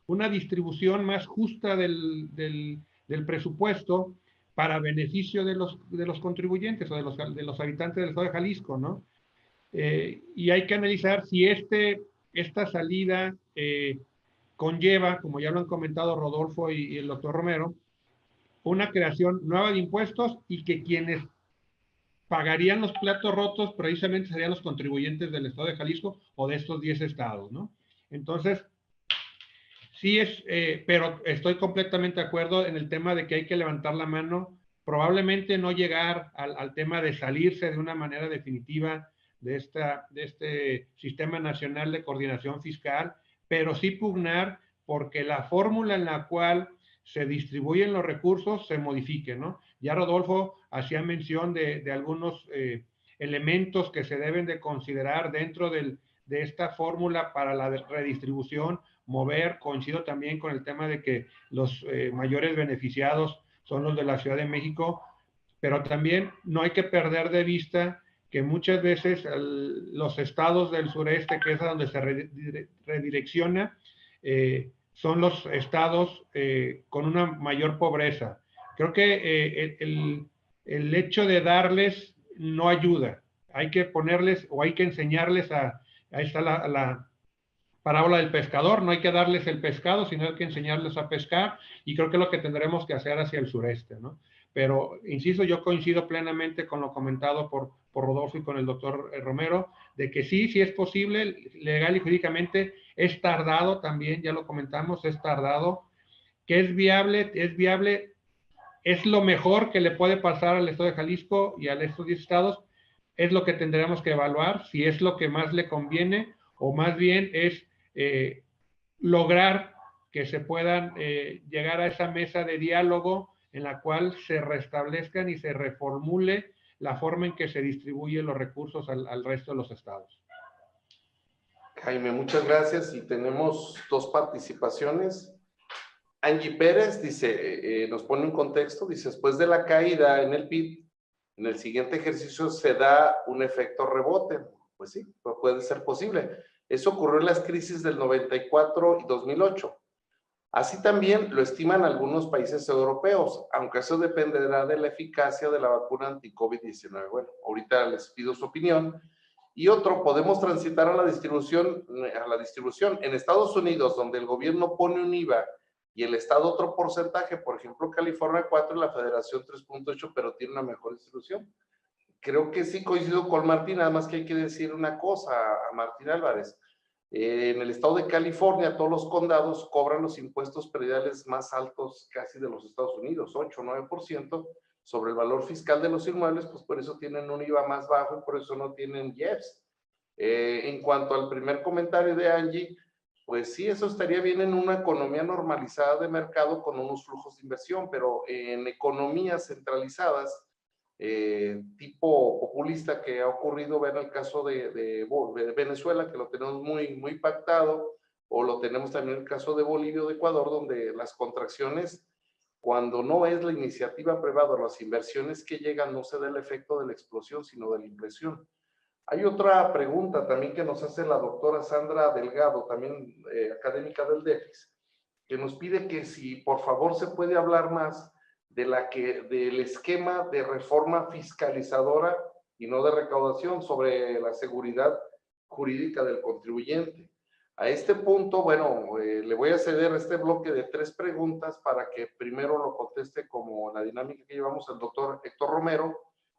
una distribución más justa del presupuesto para beneficio de los contribuyentes o de los habitantes del estado de Jalisco, ¿no? Y hay que analizar si esta salida conlleva, como ya lo han comentado Rodolfo y el doctor Romero, una creación nueva de impuestos y que quienes pagarían los platos rotos precisamente serían los contribuyentes del estado de Jalisco o de estos 10 estados, ¿no? Entonces, sí pero estoy completamente de acuerdo en el tema de que hay que levantar la mano, probablemente no llegar al tema de salirse de una manera definitiva de este Sistema Nacional de Coordinación Fiscal, pero sí pugnar porque la fórmula en la cual se distribuyen los recursos se modifique, ¿no? Ya Rodolfo hacía mención de algunos elementos que se deben de considerar dentro de esta fórmula para la redistribución, mover, coincido también con el tema de que los mayores beneficiados son los de la Ciudad de México, pero también no hay que perder de vista que muchas veces los estados del sureste, que es a donde se redirecciona, son los estados con una mayor pobreza. Creo que el hecho de darles no ayuda. Hay que ponerles o hay que enseñarles ahí está la parábola del pescador, no hay que darles el pescado, sino hay que enseñarles a pescar, y creo que es lo que tendremos que hacer hacia el sureste, ¿no? Pero, insisto, yo coincido plenamente con lo comentado por Rodolfo y con el doctor Romero, de que sí es posible, legal y jurídicamente, es tardado también, ya lo comentamos, es tardado, que es viable, es lo mejor que le puede pasar al Estado de Jalisco y a estos 10 estados, es lo que tendremos que evaluar, si es lo que más le conviene, o más bien es lograr que se puedan llegar a esa mesa de diálogo en la cual se restablezcan y se reformule la forma en que se distribuyen los recursos al resto de los estados. Jaime, muchas gracias. Y tenemos dos participaciones. Angie Pérez dice, nos pone un contexto, dice, después de la caída en el PIB, en el siguiente ejercicio se da un efecto rebote. Pues sí, puede ser posible. Eso ocurrió en las crisis del 94 y 2008. Así también lo estiman algunos países europeos, aunque eso dependerá de la eficacia de la vacuna anti-COVID-19. Bueno, ahorita les pido su opinión. Y otro, podemos transitar a la distribución. En Estados Unidos, donde el gobierno pone un IVA y el Estado otro porcentaje, por ejemplo, California 4 y la Federación 3.8, pero tiene una mejor distribución. Creo que sí coincido con Martín, nada más que hay que decir una cosa a Martín Álvarez. En el estado de California, todos los condados cobran los impuestos prediales más altos casi de los Estados Unidos, 8 o 9% sobre el valor fiscal de los inmuebles, pues por eso tienen un IVA más bajo y por eso no tienen IEPS. En cuanto al primer comentario de Angie, pues sí, eso estaría bien en una economía normalizada de mercado con unos flujos de inversión, pero en economías centralizadas, tipo populista que ha ocurrido, ven el caso de Venezuela, que lo tenemos muy impactado, o lo tenemos también en el caso de Bolivia o de Ecuador, donde las contracciones, cuando no es la iniciativa privada, las inversiones que llegan, no se da el efecto de la explosión, sino de la impresión. Hay otra pregunta también que nos hace la doctora Sandra Delgado, también académica del DEFIS, que nos pide que si por favor se puede hablar más del esquema de reforma fiscalizadora y no de recaudación sobre la seguridad jurídica del contribuyente. A este punto, bueno, le voy a ceder este bloque de 3 preguntas para que primero lo conteste como la dinámica que llevamos el doctor Héctor Romero,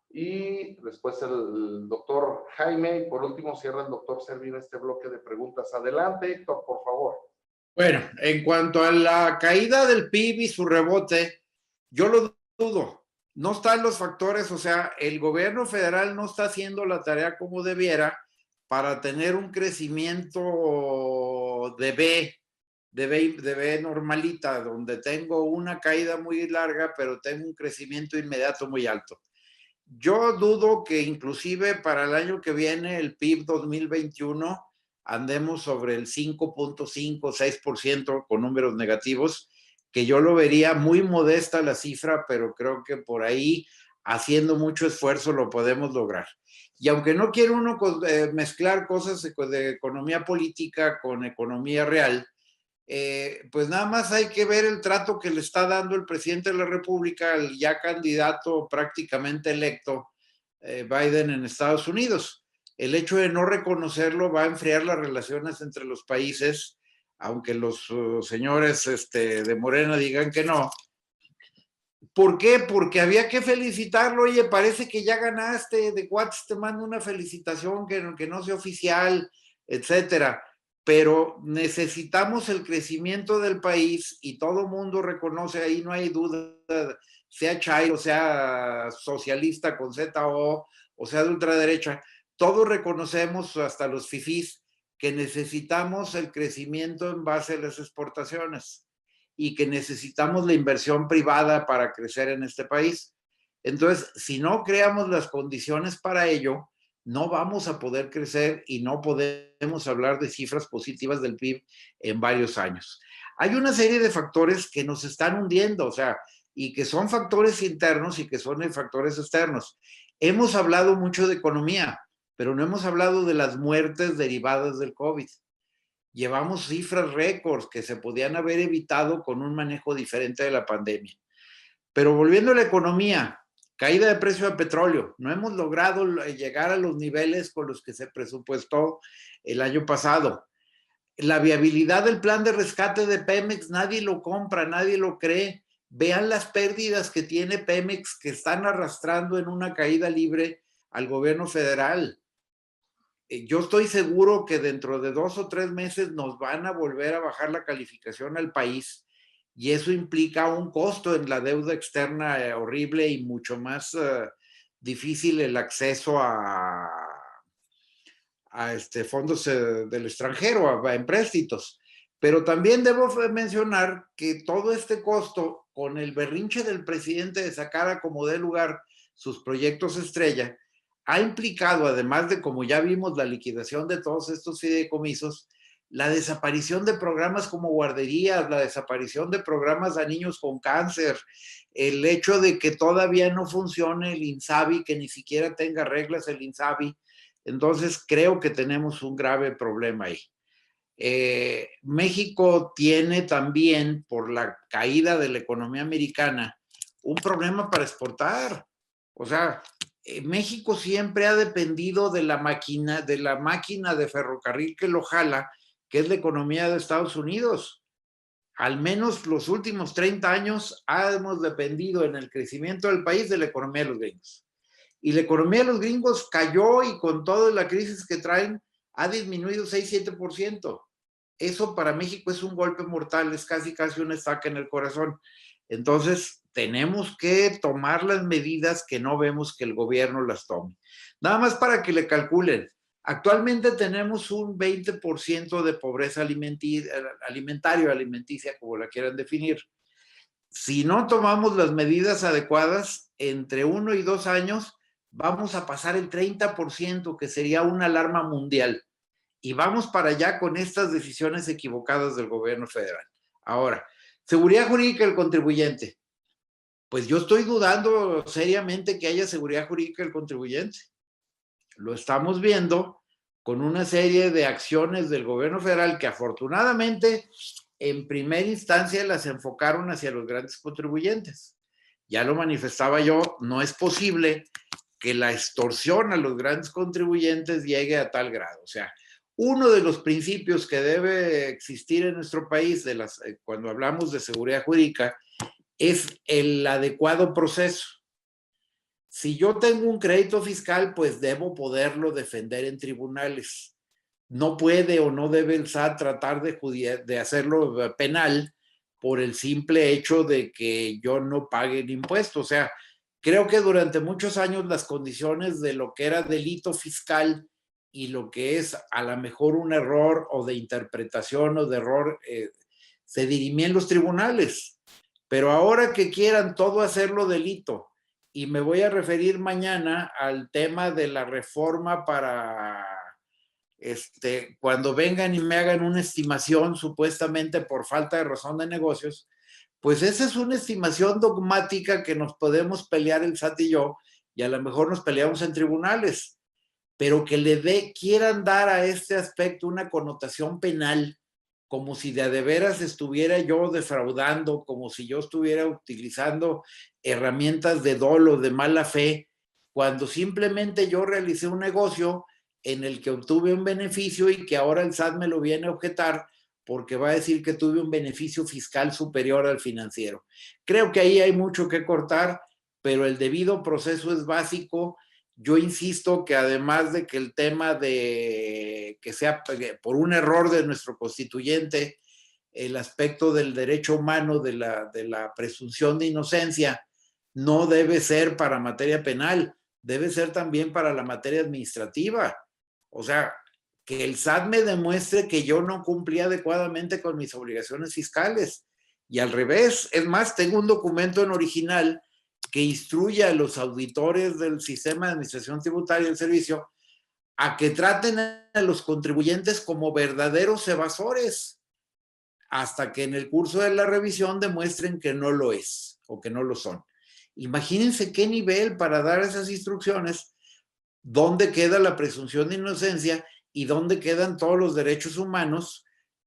y después el doctor Jaime, y por último cierra el doctor Servino este bloque de preguntas. Adelante, Héctor, por favor. Bueno, en cuanto a la caída del PIB y su rebote, yo lo dudo. No están los factores, o sea, el gobierno federal no está haciendo la tarea como debiera para tener un crecimiento de B normalita, donde tengo una caída muy larga, pero tengo un crecimiento inmediato muy alto. Yo dudo que inclusive para el año que viene, el PIB 2021, andemos sobre el 5.5, 6% con números negativos, que yo lo vería muy modesta la cifra, pero creo que por ahí, haciendo mucho esfuerzo, lo podemos lograr. Y aunque no quiere uno mezclar cosas de economía política con economía real, pues nada más hay que ver el trato que le está dando el presidente de la República, el ya candidato prácticamente electo, Biden, en Estados Unidos. El hecho de no reconocerlo va a enfriar las relaciones entre los países, aunque los señores de Morena digan que no. ¿Por qué? Porque había que felicitarlo. Oye, parece que ya ganaste, de Watts te mando una felicitación que no sea oficial, etcétera. Pero necesitamos el crecimiento del país y todo mundo reconoce, ahí no hay duda, sea chairo, sea socialista con ZO, o sea de ultraderecha, todos reconocemos, hasta los fifís, que necesitamos el crecimiento en base a las exportaciones y que necesitamos la inversión privada para crecer en este país. Entonces, si no creamos las condiciones para ello, no vamos a poder crecer y no podemos hablar de cifras positivas del PIB en varios años. Hay una serie de factores que nos están hundiendo, o sea, y que son factores internos y que son factores externos. Hemos hablado mucho de economía, pero no hemos hablado de las muertes derivadas del COVID. Llevamos cifras récords que se podían haber evitado con un manejo diferente de la pandemia. Pero volviendo a la economía, caída de precio del petróleo. No hemos logrado llegar a los niveles con los que se presupuestó el año pasado. La viabilidad del plan de rescate de Pemex, nadie lo compra, nadie lo cree. Vean las pérdidas que tiene Pemex, que están arrastrando en una caída libre al gobierno federal. Yo estoy seguro que dentro de 2 o 3 meses nos van a volver a bajar la calificación al país. Y eso implica un costo en la deuda externa horrible y mucho más difícil el acceso a fondos del extranjero, a empréstitos. Pero también debo mencionar que todo este costo, con el berrinche del presidente de sacar a como dé lugar sus proyectos estrella, ha implicado, además de, como ya vimos, la liquidación de todos estos fideicomisos, la desaparición de programas como guarderías, la desaparición de programas a niños con cáncer, el hecho de que todavía no funcione el INSABI, que ni siquiera tenga reglas el INSABI. Entonces creo que tenemos un grave problema ahí. México tiene también, por la caída de la economía americana, un problema para exportar. O sea, México siempre ha dependido de la máquina de ferrocarril que lo jala, que es la economía de Estados Unidos. Al menos los últimos 30 años hemos dependido en el crecimiento del país de la economía de los gringos. Y la economía de los gringos cayó y con toda la crisis que traen ha disminuido 6-7%. Eso para México es un golpe mortal, es casi una estaca en el corazón. Entonces, tenemos que tomar las medidas que no vemos que el gobierno las tome. Nada más para que le calculen. Actualmente tenemos un 20% de pobreza alimenticia, como la quieran definir. Si no tomamos las medidas adecuadas, entre 1 y 2 años vamos a pasar el 30%, que sería una alarma mundial. Y vamos para allá con estas decisiones equivocadas del gobierno federal. Ahora, seguridad jurídica del contribuyente. Pues yo estoy dudando seriamente que haya seguridad jurídica del contribuyente. Lo estamos viendo con una serie de acciones del gobierno federal que afortunadamente en primera instancia las enfocaron hacia los grandes contribuyentes. Ya lo manifestaba yo, no es posible que la extorsión a los grandes contribuyentes llegue a tal grado. O sea, uno de los principios que debe existir en nuestro país cuando hablamos de seguridad jurídica es el adecuado proceso. Si yo tengo un crédito fiscal, pues debo poderlo defender en tribunales. No puede o no debe el SAT tratar de hacerlo penal por el simple hecho de que yo no pague el impuesto. O sea, creo que durante muchos años las condiciones de lo que era delito fiscal y lo que es a lo mejor un error o de interpretación o de error se dirimía en los tribunales. Pero ahora que quieran todo hacerlo delito, y me voy a referir mañana al tema de la reforma para cuando vengan y me hagan una estimación supuestamente por falta de razón de negocios, pues esa es una estimación dogmática que nos podemos pelear el SAT y yo, y a lo mejor nos peleamos en tribunales, pero que quieran dar a este aspecto una connotación penal, como si de veras estuviera yo defraudando, como si yo estuviera utilizando herramientas de dolo, de mala fe, cuando simplemente yo realicé un negocio en el que obtuve un beneficio y que ahora el SAT me lo viene a objetar porque va a decir que tuve un beneficio fiscal superior al financiero. Creo que ahí hay mucho que cortar, pero el debido proceso es básico. Yo insisto que además de que el tema de que sea por un error de nuestro constituyente, el aspecto del derecho humano, de la presunción de inocencia, no debe ser para materia penal, debe ser también para la materia administrativa. O sea, que el SAT me demuestre que yo no cumplí adecuadamente con mis obligaciones fiscales. Y al revés, es más, tengo un documento en original que instruye a los auditores del sistema de administración tributaria del servicio a que traten a los contribuyentes como verdaderos evasores, hasta que en el curso de la revisión demuestren que no lo es o que no lo son. Imagínense qué nivel para dar esas instrucciones, dónde queda la presunción de inocencia y dónde quedan todos los derechos humanos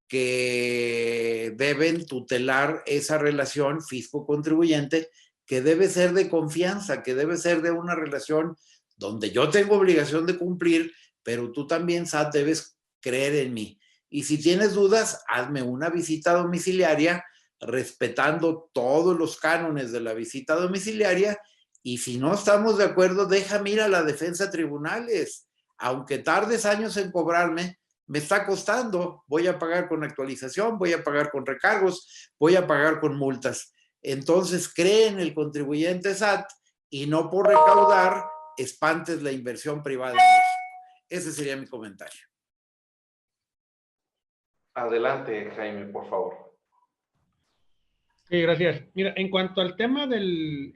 que deben tutelar esa relación fisco-contribuyente, que debe ser de confianza, que debe ser de una relación donde yo tengo obligación de cumplir, pero tú también, SAT, debes creer en mí. Y si tienes dudas, hazme una visita domiciliaria respetando todos los cánones de la visita domiciliaria, y si no estamos de acuerdo, déjame ir a la defensa a tribunales. Aunque tardes años en cobrarme, me está costando. Voy a pagar con actualización, voy a pagar con recargos, voy a pagar con multas. Entonces, cree en el contribuyente SAT y no por recaudar espantes la inversión privada en México. Ese sería mi comentario. Adelante, Jaime, por favor. Sí, gracias. Mira, en cuanto al tema del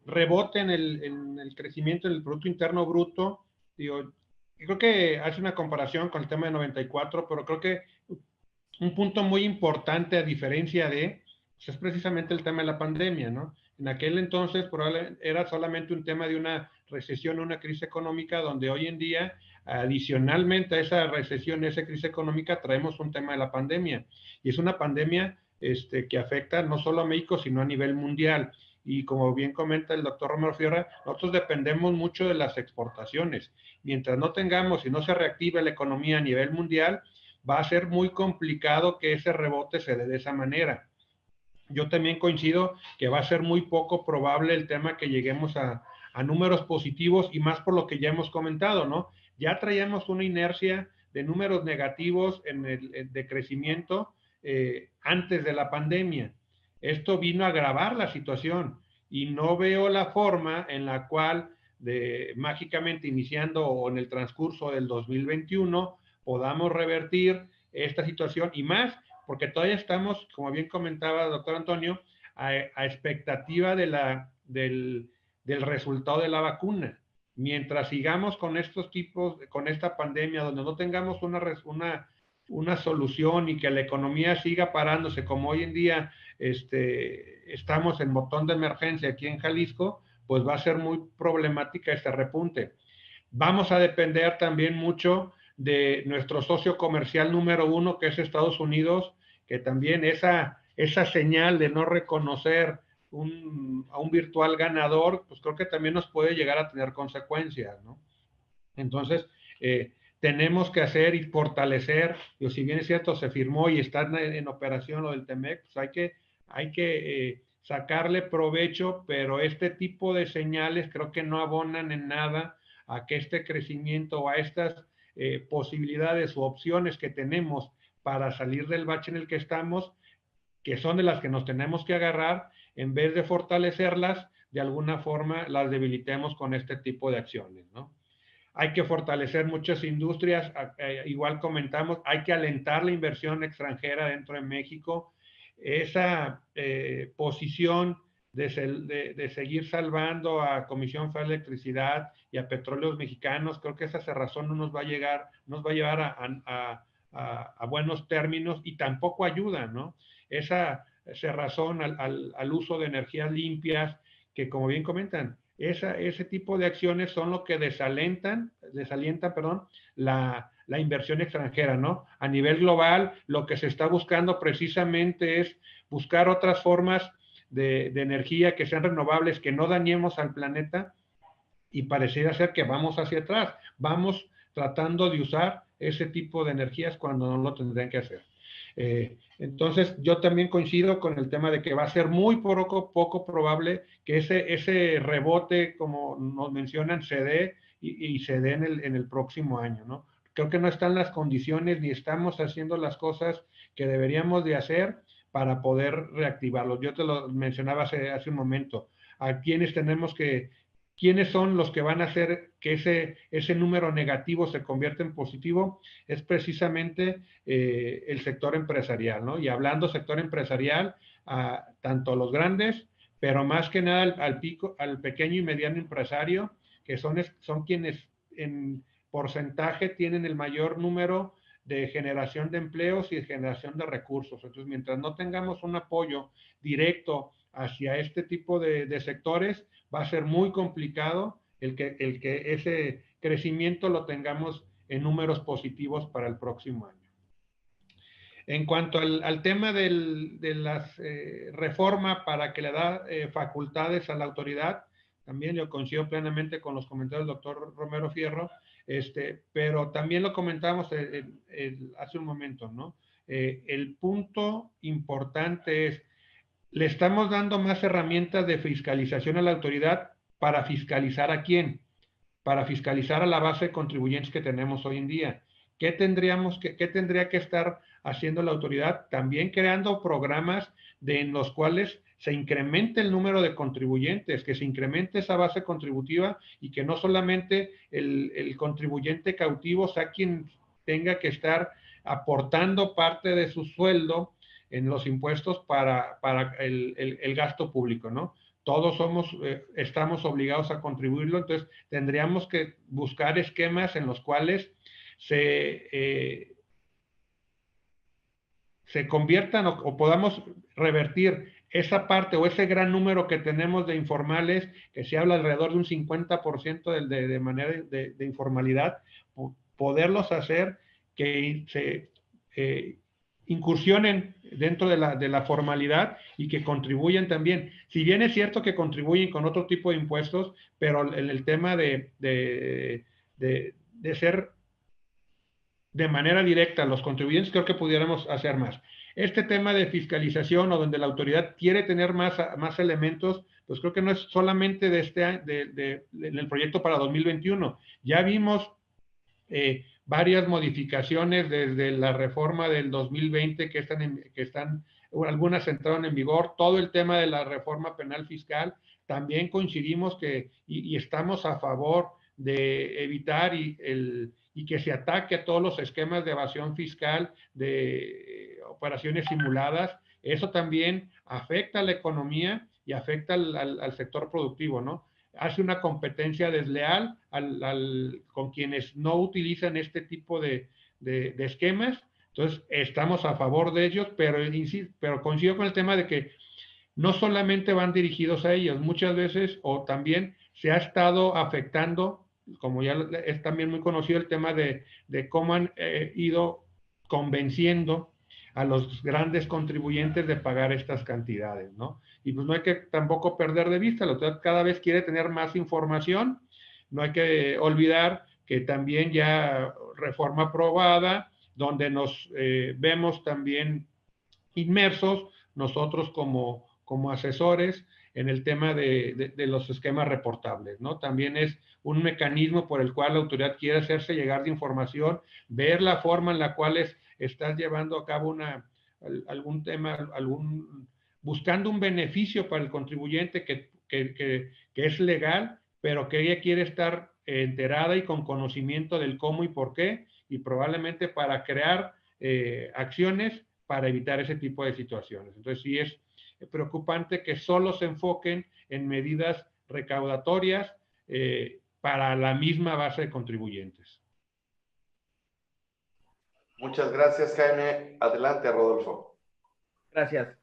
rebote en el crecimiento del Producto Interno Bruto, digo, creo que hace una comparación con el tema de 94, pero creo que un punto muy importante a diferencia de, pues es precisamente el tema de la pandemia, ¿no? En aquel entonces probablemente era solamente un tema de una recesión, una crisis económica, donde hoy en día, adicionalmente a esa recesión, a esa crisis económica, traemos un tema de la pandemia. Y es una pandemia que afecta no solo a México, sino a nivel mundial. Y como bien comenta el doctor Romero Fierra, nosotros dependemos mucho de las exportaciones. Mientras no tengamos y no se reactive la economía a nivel mundial, va a ser muy complicado que ese rebote se dé de esa manera. Yo también coincido que va a ser muy poco probable el tema que lleguemos a números positivos, y más por lo que ya hemos comentado, ¿no? Ya traíamos una inercia de números negativos de crecimiento antes de la pandemia. Esto vino a agravar la situación y no veo la forma en la cual mágicamente iniciando o en el transcurso del 2021 podamos revertir esta situación, y más porque todavía estamos, como bien comentaba el doctor Antonio, a expectativa del resultado de la vacuna. Mientras sigamos con estos tipos, con esta pandemia, donde no tengamos una solución y que la economía siga parándose, como hoy en día estamos en botón de emergencia aquí en Jalisco, pues va a ser muy problemática este repunte. Vamos a depender también mucho de nuestro socio comercial número uno, que es Estados Unidos, que también esa señal de no reconocer a un virtual ganador, pues creo que también nos puede llegar a tener consecuencias, ¿no? Entonces, tenemos que hacer y fortalecer, y si bien es cierto, se firmó y está en operación lo del TEMEC, pues hay que sacarle provecho, pero este tipo de señales creo que no abonan en nada a que este crecimiento o a estas posibilidades u opciones que tenemos para salir del bache en el que estamos, que son de las que nos tenemos que agarrar, en vez de fortalecerlas, de alguna forma las debilitemos con este tipo de acciones, ¿no? Hay que fortalecer muchas industrias, igual comentamos, hay que alentar la inversión extranjera dentro de México. Esa posición de seguir salvando a Comisión Federal de Electricidad y a Petróleos Mexicanos, creo que esa cerrazón no nos va a llevar a buenos términos, y tampoco ayuda, ¿no? Esa cerrazón al uso de energías limpias, que como bien comentan, ese tipo de acciones son lo que desalientan, la inversión extranjera, ¿no? A nivel global, lo que se está buscando precisamente es buscar otras formas de energía que sean renovables, que no dañemos al planeta, y pareciera ser que vamos hacia atrás. Vamos tratando de usar ese tipo de energías cuando no lo tendrían que hacer. Entonces, yo también coincido con el tema de que va a ser muy poco probable que ese rebote, como nos mencionan, se dé y se dé en el próximo año, ¿no? Creo que no están las condiciones ni estamos haciendo las cosas que deberíamos de hacer para poder reactivarlo. Yo te lo mencionaba hace un momento. A quienes tenemos que ¿quiénes son los que van a hacer que ese número negativo se convierta en positivo? Es precisamente el sector empresarial, ¿no? Y hablando sector empresarial, tanto los grandes, pero más que nada al pequeño y mediano empresario, que son quienes en porcentaje tienen el mayor número de generación de empleos y de generación de recursos. Entonces, mientras no tengamos un apoyo directo hacia este tipo de sectores, va a ser muy complicado el que ese crecimiento lo tengamos en números positivos para el próximo año. En cuanto al tema de las reforma para que le da facultades a la autoridad, también yo coincido plenamente con los comentarios del doctor Romero Fierro, pero también lo comentamos hace un momento, ¿no? El punto importante es, le estamos dando más herramientas de fiscalización a la autoridad. ¿Para fiscalizar a quién? Para fiscalizar a la base de contribuyentes que tenemos hoy en día. ¿Qué tendría que estar haciendo la autoridad? También creando programas en los cuales se incremente el número de contribuyentes, que se incremente esa base contributiva y que no solamente el contribuyente cautivo sea quien tenga que estar aportando parte de su sueldo en los impuestos para el gasto público, ¿no? Todos estamos obligados a contribuirlo, entonces tendríamos que buscar esquemas en los cuales se conviertan o podamos revertir esa parte o ese gran número que tenemos de informales, que se habla alrededor de un 50% de manera de informalidad, poderlos hacer que se incursionen dentro de la formalidad y que contribuyan también. Si bien es cierto que contribuyen con otro tipo de impuestos, pero el tema de ser de manera directa los contribuyentes, creo que pudiéramos hacer más. Este tema de fiscalización o donde la autoridad quiere tener más elementos, pues creo que no es solamente del proyecto para 2021. Ya vimos varias modificaciones desde la reforma del 2020 que están, algunas entraron en vigor, todo el tema de la reforma penal fiscal, también coincidimos y estamos a favor de evitar y que se ataque a todos los esquemas de evasión fiscal, de operaciones simuladas. Eso también afecta a la economía y afecta al sector productivo, ¿no? Hace una competencia desleal con quienes no utilizan este tipo de esquemas. Entonces, estamos a favor de ellos, pero coincido con el tema de que no solamente van dirigidos a ellos, muchas veces o también se ha estado afectando, como ya es también muy conocido el tema de cómo han ido convenciendo a los grandes contribuyentes de pagar estas cantidades, ¿no? Y pues no hay que tampoco perder de vista, la autoridad cada vez quiere tener más información, no hay que olvidar que también ya reforma aprobada, donde nos vemos también inmersos nosotros como asesores en el tema de los esquemas reportables, ¿no? También es un mecanismo por el cual la autoridad quiere hacerse llegar de información, ver la forma en la cual estás llevando a cabo algún tema, buscando un beneficio para el contribuyente que es legal, pero que ella quiere estar enterada y con conocimiento del cómo y por qué, y probablemente para crear acciones para evitar ese tipo de situaciones. Entonces, sí es preocupante que solo se enfoquen en medidas recaudatorias para la misma base de contribuyentes. Muchas gracias, Jaime. Adelante, Rodolfo. Gracias.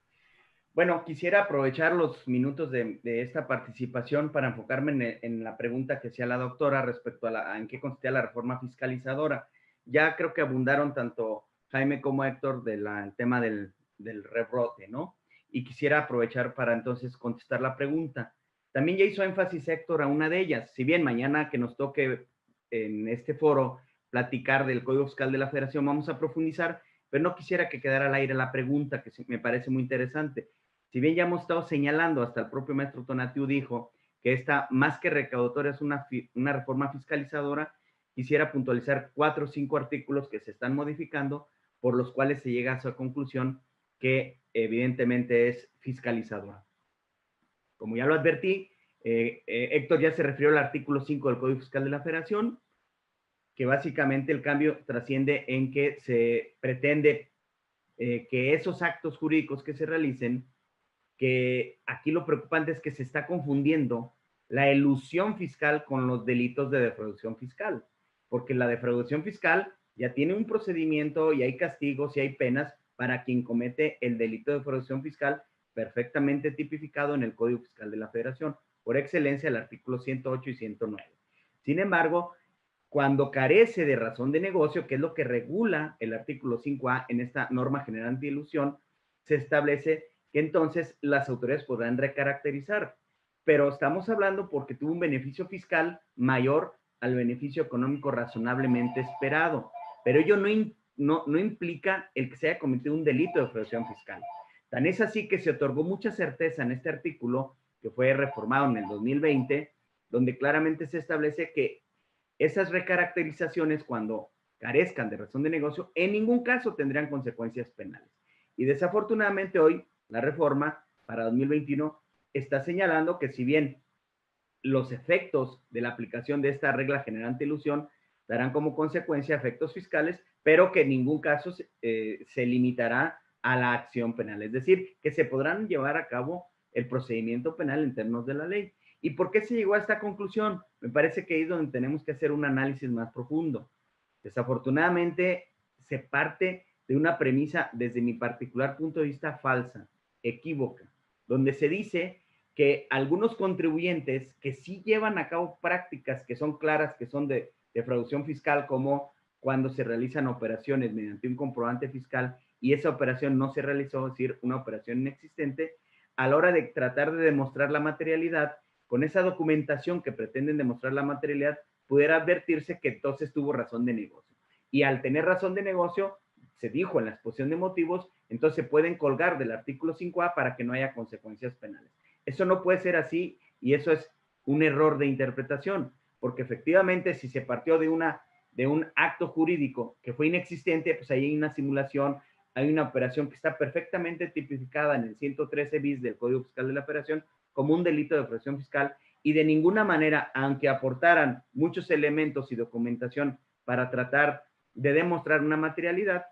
Bueno, quisiera aprovechar los minutos de esta participación para enfocarme en la pregunta que hacía la doctora respecto a en qué consistía la reforma fiscalizadora. Ya creo que abundaron tanto Jaime como Héctor del tema del rebrote, ¿no? Y quisiera aprovechar para entonces contestar la pregunta. También ya hizo énfasis Héctor a una de ellas. Si bien mañana que nos toque en este foro platicar del Código Fiscal de la Federación, vamos a profundizar, pero no quisiera que quedara al aire la pregunta, que me parece muy interesante. Si bien ya hemos estado señalando, hasta el propio maestro Tonatiuh dijo que esta, más que recaudatoria, es una reforma fiscalizadora, quisiera puntualizar 4 o 5 artículos que se están modificando, por los cuales se llega a esa conclusión que evidentemente es fiscalizadora. Como ya lo advertí, Héctor ya se refirió al artículo 5 del Código Fiscal de la Federación, que básicamente el cambio trasciende en que se pretende que esos actos jurídicos que se realicen, que aquí lo preocupante es que se está confundiendo la elusión fiscal con los delitos de defraudación fiscal, porque la defraudación fiscal ya tiene un procedimiento y hay castigos y hay penas para quien comete el delito de defraudación fiscal perfectamente tipificado en el Código Fiscal de la Federación, por excelencia el artículo 108 y 109. Sin embargo, cuando carece de razón de negocio, que es lo que regula el artículo 5A en esta norma general antielusión, se establece que entonces las autoridades podrán recaracterizar. Pero estamos hablando porque tuvo un beneficio fiscal mayor al beneficio económico razonablemente esperado. Pero ello no implica el que se haya cometido un delito de defraudación fiscal. Tan es así que se otorgó mucha certeza en este artículo, que fue reformado en el 2020, donde claramente se establece que esas recaracterizaciones, cuando carezcan de razón de negocio, en ningún caso tendrían consecuencias penales. Y desafortunadamente hoy la reforma para 2021 está señalando que si bien los efectos de la aplicación de esta regla general antielusión darán como consecuencia efectos fiscales, pero que en ningún caso se limitará a la acción penal. Es decir, que se podrán llevar a cabo el procedimiento penal en términos de la ley. ¿Y por qué se llegó a esta conclusión? Me parece que ahí es donde tenemos que hacer un análisis más profundo. Desafortunadamente, se parte de una premisa, desde mi particular punto de vista, falsa, equívoca, donde se dice que algunos contribuyentes que sí llevan a cabo prácticas que son claras, que son de defraudación fiscal, como cuando se realizan operaciones mediante un comprobante fiscal y esa operación no se realizó, es decir, una operación inexistente, a la hora de tratar de demostrar la materialidad, con esa documentación que pretenden demostrar la materialidad, pudiera advertirse que entonces tuvo razón de negocio. Y al tener razón de negocio, se dijo en la exposición de motivos, entonces se pueden colgar del artículo 5A para que no haya consecuencias penales. Eso no puede ser así y eso es un error de interpretación, porque efectivamente si se partió de un acto jurídico que fue inexistente, pues ahí hay una simulación, hay una operación que está perfectamente tipificada en el 113 bis del Código Fiscal de la Federación como un delito de defraudación fiscal y de ninguna manera, aunque aportaran muchos elementos y documentación para tratar de demostrar una materialidad,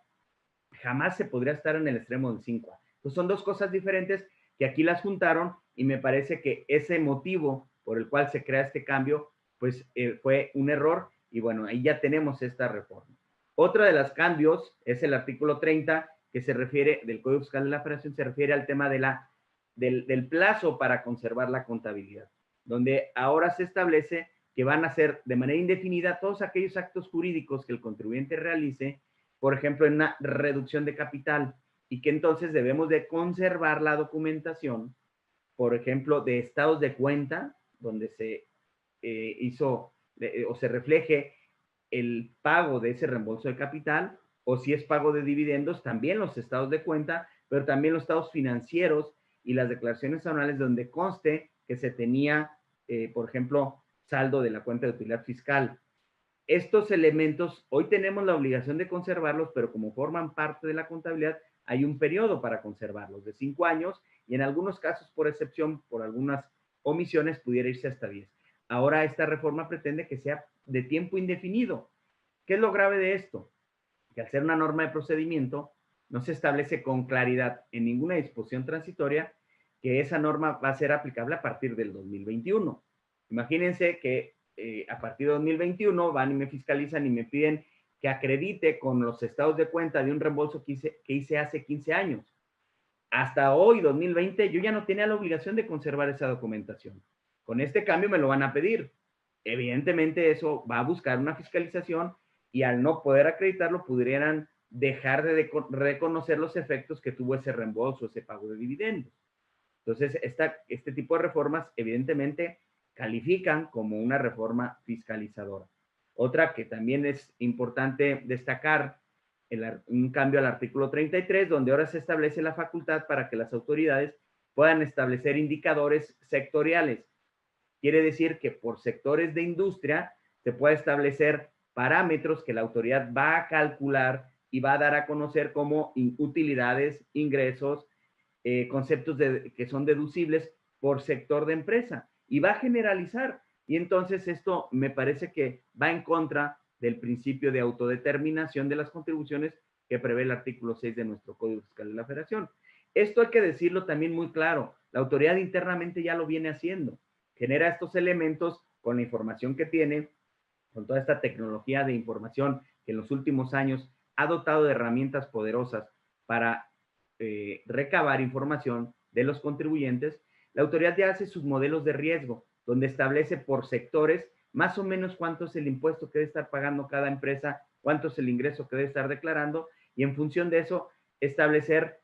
jamás se podría estar en el extremo del 5A. Entonces son dos cosas diferentes que aquí las juntaron y me parece que ese motivo por el cual se crea este cambio, pues fue un error y bueno, ahí ya tenemos esta reforma. Otra de los cambios es el artículo 30, que se refiere, del Código Fiscal de la Federación, se refiere al tema del plazo para conservar la contabilidad, donde ahora se establece que van a ser de manera indefinida todos aquellos actos jurídicos que el contribuyente realice, por ejemplo, en una reducción de capital, y que entonces debemos de conservar la documentación, por ejemplo, de estados de cuenta, donde se hizo o se refleje el pago de ese reembolso de capital, o si es pago de dividendos, también los estados de cuenta, pero también los estados financieros y las declaraciones anuales donde conste que se tenía, por ejemplo, saldo de la cuenta de utilidad fiscal. Estos elementos, hoy tenemos la obligación de conservarlos, pero como forman parte de la contabilidad, hay un periodo para conservarlos de 5 años y en algunos casos, por excepción, por algunas omisiones, pudiera irse hasta 10. Ahora esta reforma pretende que sea de tiempo indefinido. ¿Qué es lo grave de esto? Que al ser una norma de procedimiento, no se establece con claridad en ninguna disposición transitoria que esa norma va a ser aplicable a partir del 2021. Imagínense que a partir de 2021 van y me fiscalizan y me piden que acredite con los estados de cuenta de un reembolso que hice hace 15 años. Hasta hoy, 2020, yo ya no tenía la obligación de conservar esa documentación. Con este cambio me lo van a pedir. Evidentemente eso va a buscar una fiscalización y al no poder acreditarlo pudieran dejar de reconocer los efectos que tuvo ese reembolso, ese pago de dividendos. Entonces, este tipo de reformas evidentemente califican como una reforma fiscalizadora. Otra que también es importante destacar, un cambio al artículo 33, donde ahora se establece la facultad para que las autoridades puedan establecer indicadores sectoriales. Quiere decir que por sectores de industria se puede establecer parámetros que la autoridad va a calcular y va a dar a conocer como utilidades, ingresos, conceptos que son deducibles por sector de empresa. y va a generalizar. Y entonces esto me parece que va en contra del principio de autodeterminación de las contribuciones que prevé el artículo 6 de nuestro Código Fiscal de la Federación. Esto hay que decirlo también muy claro. La autoridad internamente ya lo viene haciendo. Genera estos elementos con la información que tiene, con toda esta tecnología de información que en los últimos años ha dotado de herramientas poderosas para recabar información de los contribuyentes. La autoridad ya hace sus modelos de riesgo, donde establece por sectores más o menos cuánto es el impuesto que debe estar pagando cada empresa, cuánto es el ingreso que debe estar declarando, y en función de eso establecer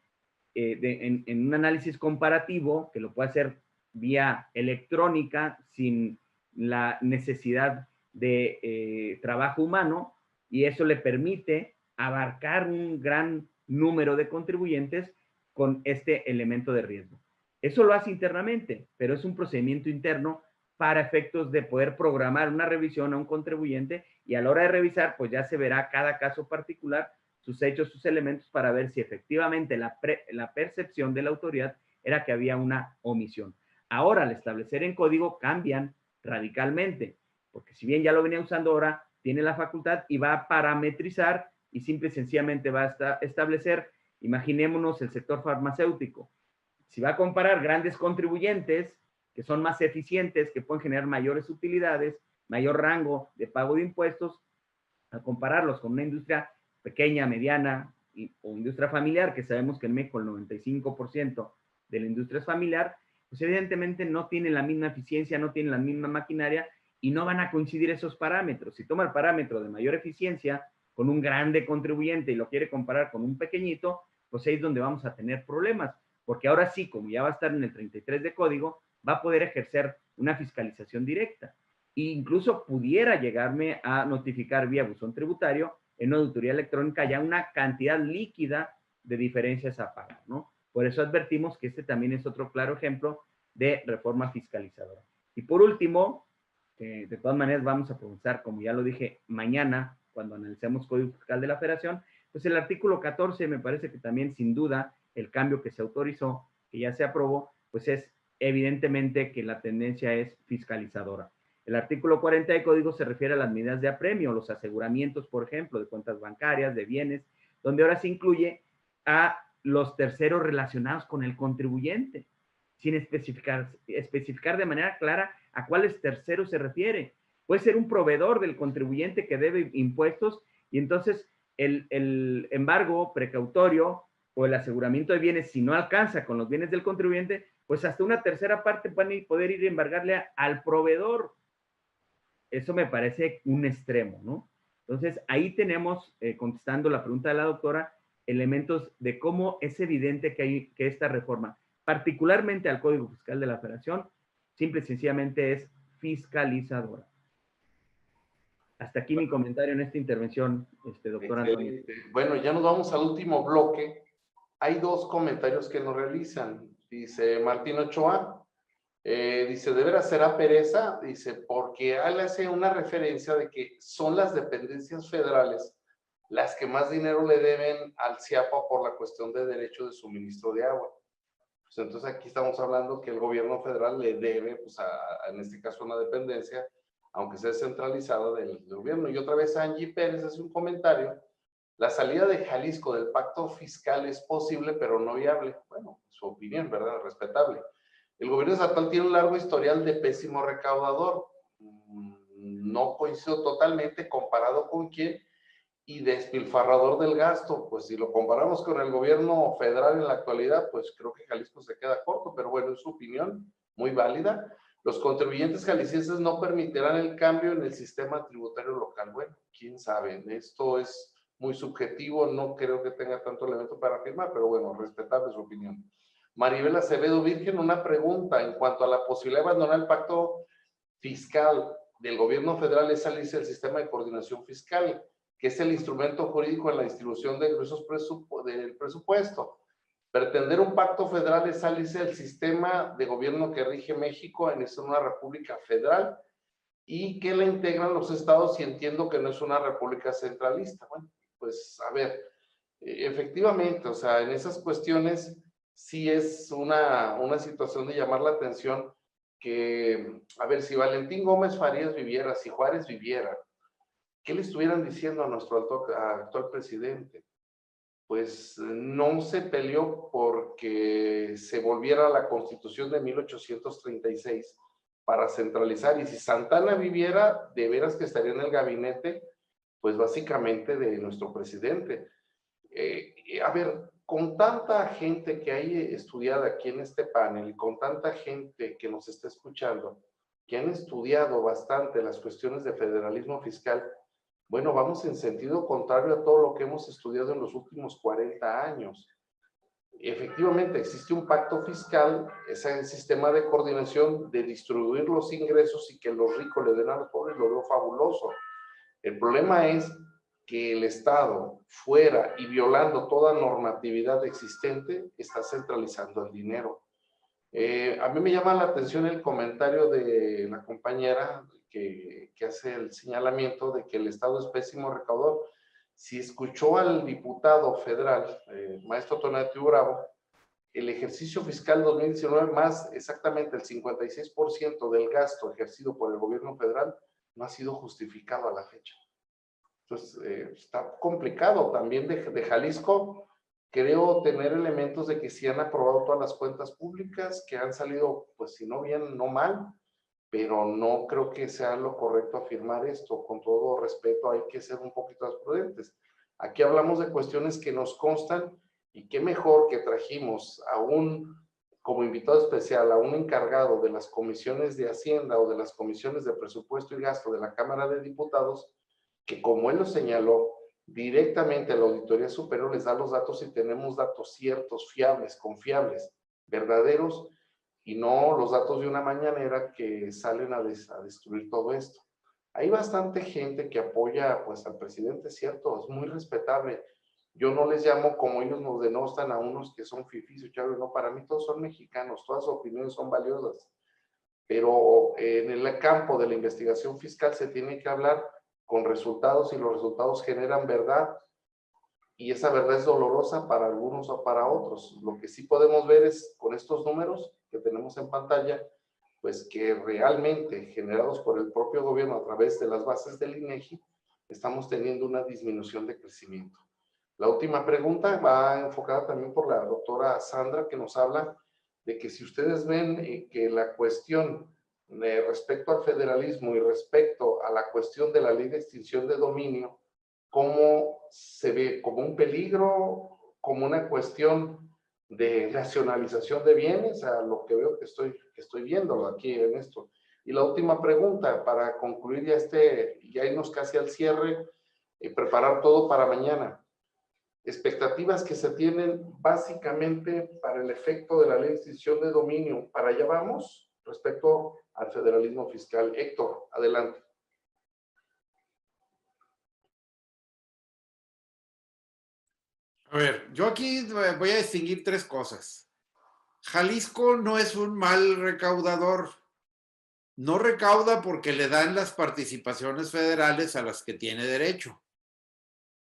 en un análisis comparativo, que lo puede hacer vía electrónica, sin la necesidad de trabajo humano, y eso le permite abarcar un gran número de contribuyentes con este elemento de riesgo. Eso lo hace internamente, pero es un procedimiento interno para efectos de poder programar una revisión a un contribuyente, y a la hora de revisar, pues ya se verá cada caso particular, sus hechos, sus elementos, para ver si efectivamente la percepción de la autoridad era que había una omisión. Ahora, al establecer en código, cambian radicalmente, porque si bien ya lo venía usando ahora, tiene la facultad y va a parametrizar y simple y sencillamente va a establecer, imaginémonos el sector farmacéutico. Si va a comparar grandes contribuyentes que son más eficientes, que pueden generar mayores utilidades, mayor rango de pago de impuestos, a compararlos con una industria pequeña, mediana o industria familiar, que sabemos que en México el 95% de la industria es familiar, pues evidentemente no tienen la misma eficiencia, no tienen la misma maquinaria y no van a coincidir esos parámetros. Si toma el parámetro de mayor eficiencia con un grande contribuyente y lo quiere comparar con un pequeñito, pues ahí es donde vamos a tener problemas, porque ahora sí, como ya va a estar en el 33 de código, va a poder ejercer una fiscalización directa. E incluso pudiera llegarme a notificar vía buzón tributario en una auditoría electrónica ya una cantidad líquida de diferencias a pagar, ¿no? Por eso advertimos que este también es otro claro ejemplo de reforma fiscalizadora. Y por último, de todas maneras vamos a comenzar, como ya lo dije, mañana, cuando analicemos Código Fiscal de la Federación, pues el artículo 14 me parece que también, sin duda, el cambio que se autorizó, que ya se aprobó, pues es evidentemente que la tendencia es fiscalizadora. El artículo 40 del Código se refiere a las medidas de apremio, los aseguramientos, por ejemplo, de cuentas bancarias, de bienes, donde ahora se incluye a los terceros relacionados con el contribuyente, sin especificar de manera clara a cuáles terceros se refiere. Puede ser un proveedor del contribuyente que debe impuestos y entonces el embargo precautorio o el aseguramiento de bienes, si no alcanza con los bienes del contribuyente, pues hasta una tercera parte van a poder ir a embargarle al proveedor. Eso me parece un extremo, ¿no? Entonces, ahí tenemos, contestando la pregunta de la doctora, elementos de cómo es evidente que esta reforma, particularmente al Código Fiscal de la Federación, simple y sencillamente es fiscalizadora. Hasta aquí mi comentario en esta intervención, doctor Antonio. Bueno, ya nos vamos al último bloque. Hay dos comentarios que nos realizan. Dice Martín Ochoa, dice, ¿de veras será pereza? Dice, porque él hace una referencia de que son las dependencias federales las que más dinero le deben al CIAPA por la cuestión de derecho de suministro de agua. Pues entonces aquí estamos hablando que el gobierno federal le debe, pues en este caso, una dependencia, aunque sea centralizada del gobierno. Y otra vez Angie Pérez hace un comentario. La salida de Jalisco del pacto fiscal es posible, pero no viable. Bueno, su opinión, ¿verdad? Respetable. El gobierno estatal tiene un largo historial de pésimo recaudador. No coincido totalmente comparado con quién, y despilfarrador del gasto. Pues si lo comparamos con el gobierno federal en la actualidad, pues creo que Jalisco se queda corto, pero bueno, es su opinión, muy válida. Los contribuyentes jaliscienses no permitirán el cambio en el sistema tributario local. Bueno, quién sabe, esto es muy subjetivo, no creo que tenga tanto elemento para afirmar, pero bueno, respetable su opinión. Maribel Acevedo Virgen, una pregunta en cuanto a la posibilidad de abandonar el pacto fiscal del gobierno federal, es salirse del sistema de coordinación fiscal, que es el instrumento jurídico en la distribución de ingresos del presupuesto. Pretender un pacto federal es salirse del sistema de gobierno que rige México en una república federal y que la integran los estados, y entiendo que no es una república centralista. Bueno, pues a ver, efectivamente, o sea, en esas cuestiones sí es una situación de llamar la atención que, a ver, si Valentín Gómez Farías viviera, si Juárez viviera, ¿qué le estuvieran diciendo a nuestro actual presidente? Pues no se peleó porque se volviera a la Constitución de 1836 para centralizar. Y si Santana viviera, de veras que estaría en el gabinete, pues básicamente de nuestro presidente. A ver, con tanta gente que hay estudiada aquí en este panel y con tanta gente que nos está escuchando, que han estudiado bastante las cuestiones de federalismo fiscal, bueno, vamos en sentido contrario a todo lo que hemos estudiado en los últimos 40 años. Efectivamente, existe un pacto fiscal, ese sistema de coordinación de distribuir los ingresos y que los ricos le den a los pobres, lo veo fabuloso. El problema es que el Estado, fuera y violando toda normatividad existente, está centralizando el dinero. A mí me llama la atención el comentario de la compañera que hace el señalamiento de que el Estado es pésimo recaudador. Si escuchó al diputado federal, maestro Tonatiuh Bravo, el ejercicio fiscal 2019, más exactamente el 56% del gasto ejercido por el gobierno federal, no ha sido justificado a la fecha. Entonces, está complicado. También de Jalisco, creo tener elementos de que sí han aprobado todas las cuentas públicas, que han salido, pues si no bien, no mal, pero no creo que sea lo correcto afirmar esto. Con todo respeto, hay que ser un poquito más prudentes. Aquí hablamos de cuestiones que nos constan y qué mejor que trajimos como invitado especial, a un encargado de las comisiones de Hacienda o de las comisiones de presupuesto y gasto de la Cámara de Diputados, que como él lo señaló, directamente a la Auditoría Superior les da los datos y tenemos datos ciertos, fiables, confiables, verdaderos, y no los datos de una mañanera que salen a destruir todo esto. Hay bastante gente que apoya pues al presidente, cierto, es muy respetable. Yo no les llamo como ellos nos denostan a unos que son fifís, no, para mí todos son mexicanos, todas sus opiniones son valiosas, pero en el campo de la investigación fiscal se tiene que hablar con resultados y los resultados generan verdad y esa verdad es dolorosa para algunos o para otros. Lo que sí podemos ver es con estos números que tenemos en pantalla, pues que realmente generados por el propio gobierno a través de las bases del INEGI, estamos teniendo una disminución de crecimiento. La última pregunta va enfocada también por la doctora Sandra, que nos habla de que si ustedes ven que la cuestión respecto al federalismo y respecto a la cuestión de la ley de extinción de dominio, ¿cómo se ve? ¿Como un peligro? ¿Como una cuestión de nacionalización de bienes? A lo que veo que estoy viendo aquí en esto. Y la última pregunta, para concluir ya irnos casi al cierre, preparar todo para mañana. Expectativas que se tienen básicamente para el efecto de la ley de extinción de dominio. ¿Para allá vamos? Respecto al federalismo fiscal. Héctor, adelante. A ver, yo aquí voy a distinguir tres cosas. Jalisco no es un mal recaudador. No recauda porque le dan las participaciones federales a las que tiene derecho.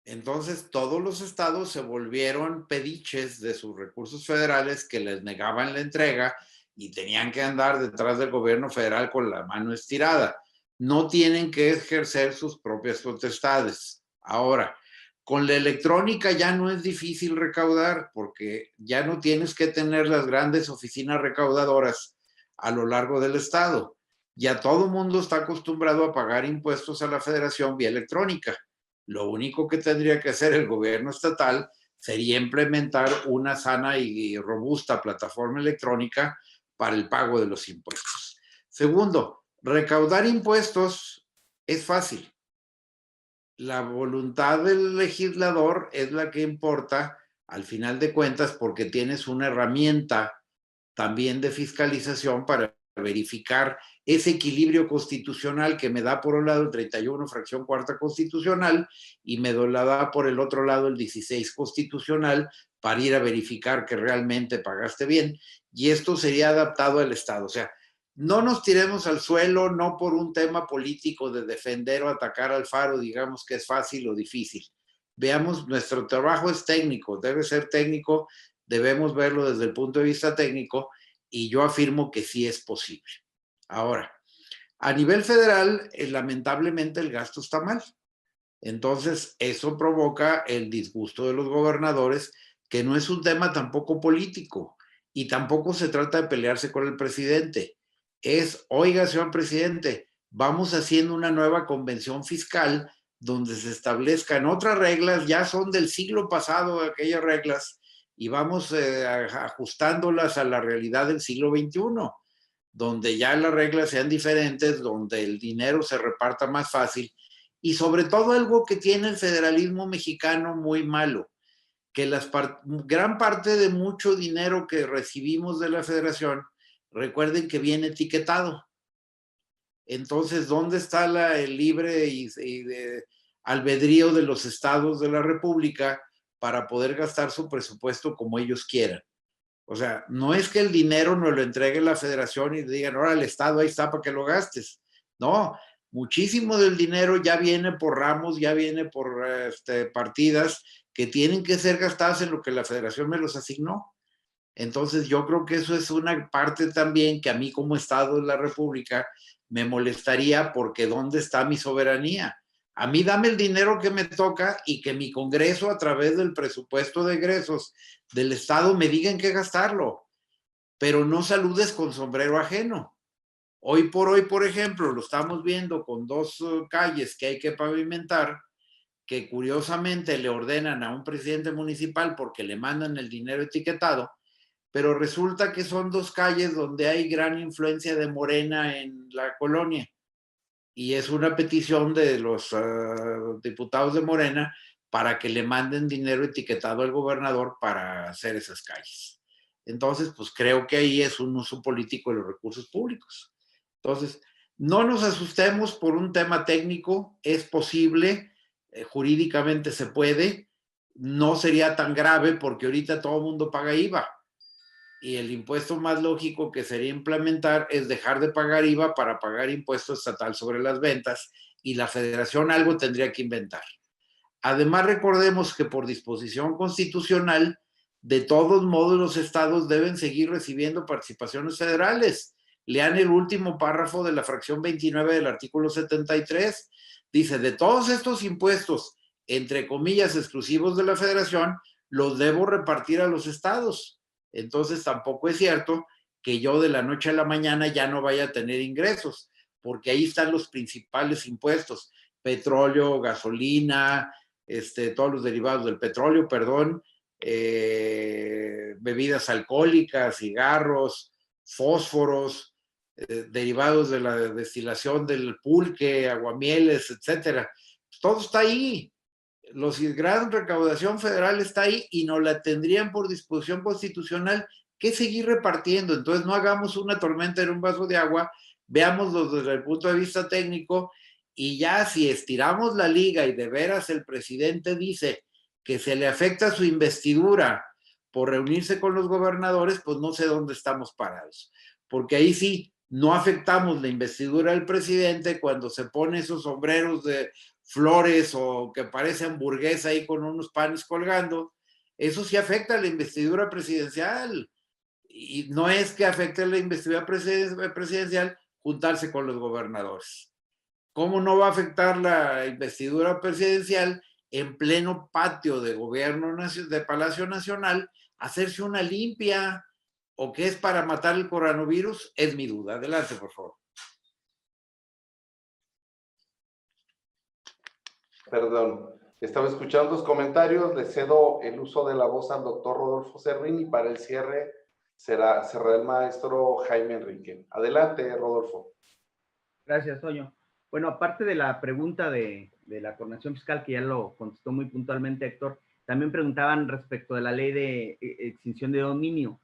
Entonces, todos los estados se volvieron pediches de sus recursos federales que les negaban la entrega y tenían que andar detrás del gobierno federal con la mano estirada. No tienen que ejercer sus propias potestades. Ahora, con la electrónica ya no es difícil recaudar porque ya no tienes que tener las grandes oficinas recaudadoras a lo largo del estado. Ya todo el mundo está acostumbrado a pagar impuestos a la federación vía electrónica. Lo único que tendría que hacer el gobierno estatal sería implementar una sana y robusta plataforma electrónica para el pago de los impuestos. Segundo, recaudar impuestos es fácil. La voluntad del legislador es la que importa al final de cuentas porque tienes una herramienta también de fiscalización para verificar ese equilibrio constitucional que me da por un lado el 31 fracción cuarta constitucional y me la da por el otro lado el 16 constitucional para ir a verificar que realmente pagaste bien, y esto sería adaptado al Estado. O sea, no nos tiremos al suelo, no por un tema político de defender o atacar al Faro, digamos que es fácil o difícil. Veamos, nuestro trabajo es técnico, debe ser técnico, debemos verlo desde el punto de vista técnico, y yo afirmo que sí es posible. Ahora, a nivel federal, lamentablemente el gasto está mal. Entonces, eso provoca el disgusto de los gobernadores, que no es un tema tampoco político y tampoco se trata de pelearse con el presidente. Es, oiga, señor presidente, vamos haciendo una nueva convención fiscal donde se establezcan otras reglas, ya son del siglo pasado aquellas reglas, y vamos ajustándolas a la realidad del siglo XXI, donde ya las reglas sean diferentes, donde el dinero se reparta más fácil, y sobre todo algo que tiene el federalismo mexicano muy malo, que gran parte de mucho dinero que recibimos de la federación, recuerden que viene etiquetado. Entonces, ¿dónde está el libre albedrío de los estados de la República para poder gastar su presupuesto como ellos quieran? O sea, no es que el dinero nos lo entregue la federación y digan, ahora el estado ahí está para que lo gastes. No, muchísimo del dinero ya viene por ramos, ya viene por partidas que tienen que ser gastadas en lo que la federación me los asignó. Entonces yo creo que eso es una parte también que a mí como Estado de la República me molestaría, porque ¿dónde está mi soberanía? A mí dame el dinero que me toca y que mi Congreso, a través del presupuesto de egresos del Estado, me diga en qué gastarlo, pero no saludes con sombrero ajeno. Hoy, por ejemplo, lo estamos viendo con 2 calles que hay que pavimentar, que curiosamente le ordenan a un presidente municipal porque le mandan el dinero etiquetado, pero resulta que son 2 calles donde hay gran influencia de Morena en la colonia. Y es una petición de los diputados de Morena para que le manden dinero etiquetado al gobernador para hacer esas calles. Entonces, pues creo que ahí es un uso político de los recursos públicos. Entonces, no nos asustemos por un tema técnico, es posible, jurídicamente se puede, no sería tan grave porque ahorita todo el mundo paga IVA. Y el impuesto más lógico que sería implementar es dejar de pagar IVA para pagar impuesto estatal sobre las ventas, y la federación algo tendría que inventar. Además, recordemos que por disposición constitucional, de todos modos los estados deben seguir recibiendo participaciones federales. Lean el último párrafo de la fracción 29 del artículo 73. Dice, de todos estos impuestos, entre comillas, exclusivos de la federación, los debo repartir a los estados. Entonces tampoco es cierto que yo de la noche a la mañana ya no vaya a tener ingresos, porque ahí están los principales impuestos: petróleo, gasolina, todos los derivados del petróleo, bebidas alcohólicas, cigarros, fósforos, derivados de la destilación del pulque, aguamieles, etcétera. Todo está ahí. La gran recaudación federal está ahí y nos la tendrían por disposición constitucional que seguir repartiendo. Entonces no hagamos una tormenta en un vaso de agua, veámoslo desde el punto de vista técnico, y ya si estiramos la liga y de veras el presidente dice que se le afecta su investidura por reunirse con los gobernadores, pues no sé dónde estamos parados, porque ahí sí no afectamos la investidura del presidente cuando se pone esos sombreros de flores o que parece hamburguesa ahí con unos panes colgando. Eso sí afecta a la investidura presidencial, y no es que afecte a la investidura presidencial juntarse con los gobernadores. ¿Cómo no va a afectar la investidura presidencial en pleno patio de gobierno de Palacio Nacional hacerse una limpia? ¿O qué es para matar el coronavirus? Es mi duda. Adelante, por favor. Perdón, estaba escuchando los comentarios, le cedo el uso de la voz al doctor Rodolfo Serrín y para el cierre cerrará el maestro Jaime Enrique. Adelante, Rodolfo. Gracias, Toño. Bueno, aparte de la pregunta de la coordinación fiscal, que ya lo contestó muy puntualmente Héctor, también preguntaban respecto de la ley de extinción de dominio.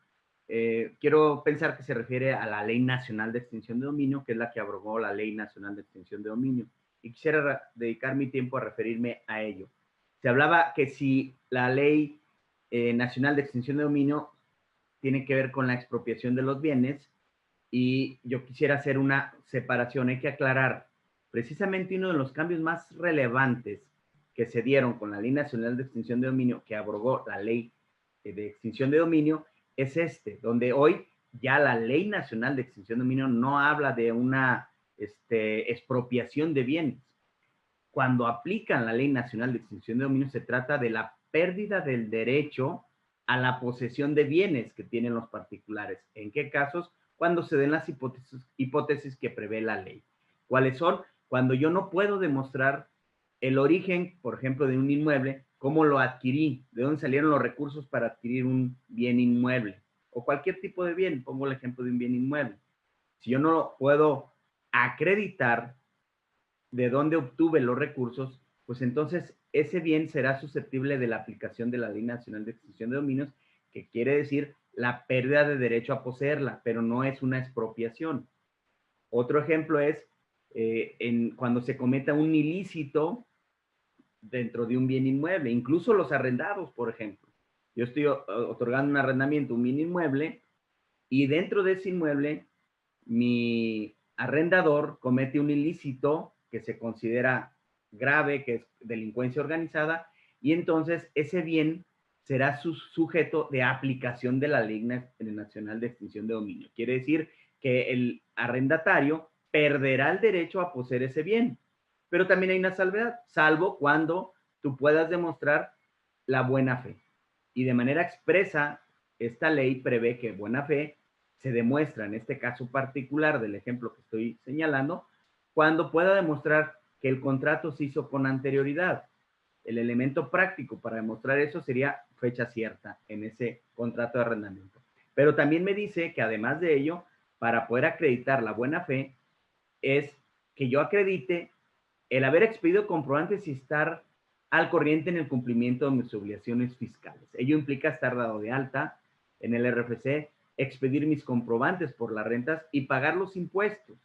Quiero pensar que se refiere a la Ley Nacional de Extinción de Dominio, que es la que abrogó la Ley Nacional de Extinción de Dominio. Y quisiera dedicar mi tiempo a referirme a ello. Se hablaba que si la Ley Nacional de Extinción de Dominio tiene que ver con la expropiación de los bienes, y yo quisiera hacer una separación. Hay que aclarar, precisamente uno de los cambios más relevantes que se dieron con la Ley Nacional de Extinción de Dominio, que abrogó la Ley de Extinción de Dominio, es donde hoy ya la Ley Nacional de Extinción de Dominio no habla de una expropiación de bienes. Cuando aplican la Ley Nacional de Extinción de Dominio, se trata de la pérdida del derecho a la posesión de bienes que tienen los particulares. ¿En qué casos? Cuando se den las hipótesis que prevé la ley. ¿Cuáles son? Cuando yo no puedo demostrar el origen, por ejemplo, de un inmueble, cómo lo adquirí, de dónde salieron los recursos para adquirir un bien inmueble, o cualquier tipo de bien, pongo el ejemplo de un bien inmueble. Si yo no puedo acreditar de dónde obtuve los recursos, pues entonces ese bien será susceptible de la aplicación de la Ley Nacional de Extinción de Dominios, que quiere decir la pérdida de derecho a poseerla, pero no es una expropiación. Otro ejemplo es cuando se cometa un ilícito dentro de un bien inmueble, incluso los arrendados, por ejemplo. Yo estoy otorgando un arrendamiento, un bien inmueble, y dentro de ese inmueble, mi arrendador comete un ilícito que se considera grave, que es delincuencia organizada, y entonces ese bien será sujeto de aplicación de la Ley Nacional de Extinción de Dominio. Quiere decir que el arrendatario perderá el derecho a poseer ese bien. Pero también hay una salvedad, salvo cuando tú puedas demostrar la buena fe. Y de manera expresa, esta ley prevé que buena fe se demuestra, en este caso particular del ejemplo que estoy señalando, cuando pueda demostrar que el contrato se hizo con anterioridad. El elemento práctico para demostrar eso sería fecha cierta en ese contrato de arrendamiento. Pero también me dice que además de ello, para poder acreditar la buena fe, es que yo acredite el haber expedido comprobantes y estar al corriente en el cumplimiento de mis obligaciones fiscales. Ello implica estar dado de alta en el RFC, expedir mis comprobantes por las rentas y pagar los impuestos.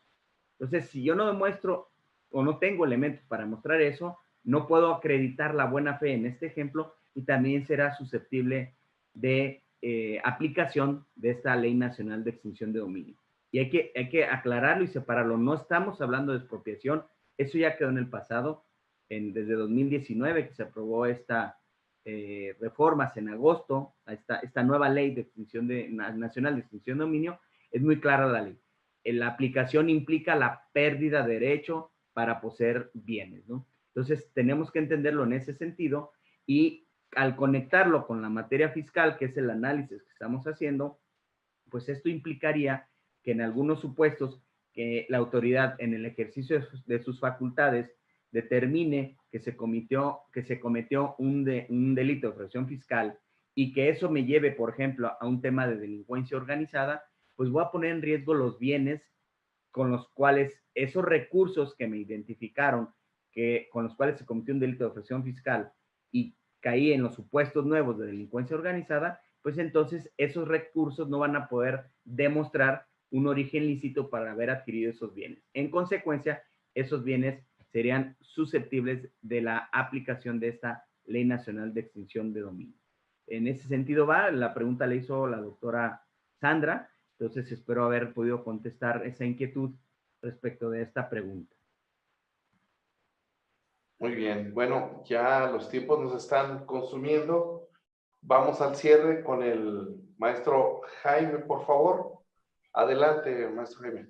Entonces, si yo no demuestro o no tengo elementos para mostrar eso, no puedo acreditar la buena fe en este ejemplo y también será susceptible de aplicación de esta Ley Nacional de Extinción de Dominio. Y hay que aclararlo y separarlo. No estamos hablando de expropiación, eso ya quedó en el pasado, desde 2019 que se aprobó esta reformas en agosto, esta nueva ley de extinción nacional de extinción de dominio, es muy clara la ley. La aplicación implica la pérdida de derecho para poseer bienes, ¿no? Entonces, tenemos que entenderlo en ese sentido y al conectarlo con la materia fiscal, que es el análisis que estamos haciendo, pues esto implicaría que en algunos supuestos que la autoridad en el ejercicio de sus facultades determine que se cometió un delito de extorsión fiscal y que eso me lleve, por ejemplo, a un tema de delincuencia organizada, pues voy a poner en riesgo los bienes con los cuales esos recursos que me identificaron, con los cuales se cometió un delito de extorsión fiscal y caí en los supuestos nuevos de delincuencia organizada, pues entonces esos recursos no van a poder demostrar un origen lícito para haber adquirido esos bienes. En consecuencia, esos bienes serían susceptibles de la aplicación de esta Ley Nacional de Extinción de Dominio. En ese sentido va, la pregunta la hizo la doctora Sandra, entonces espero haber podido contestar esa inquietud respecto de esta pregunta. Muy bien, bueno, ya los tiempos nos están consumiendo. Vamos al cierre con el maestro Jaime, por favor. Adelante, maestro Jaime.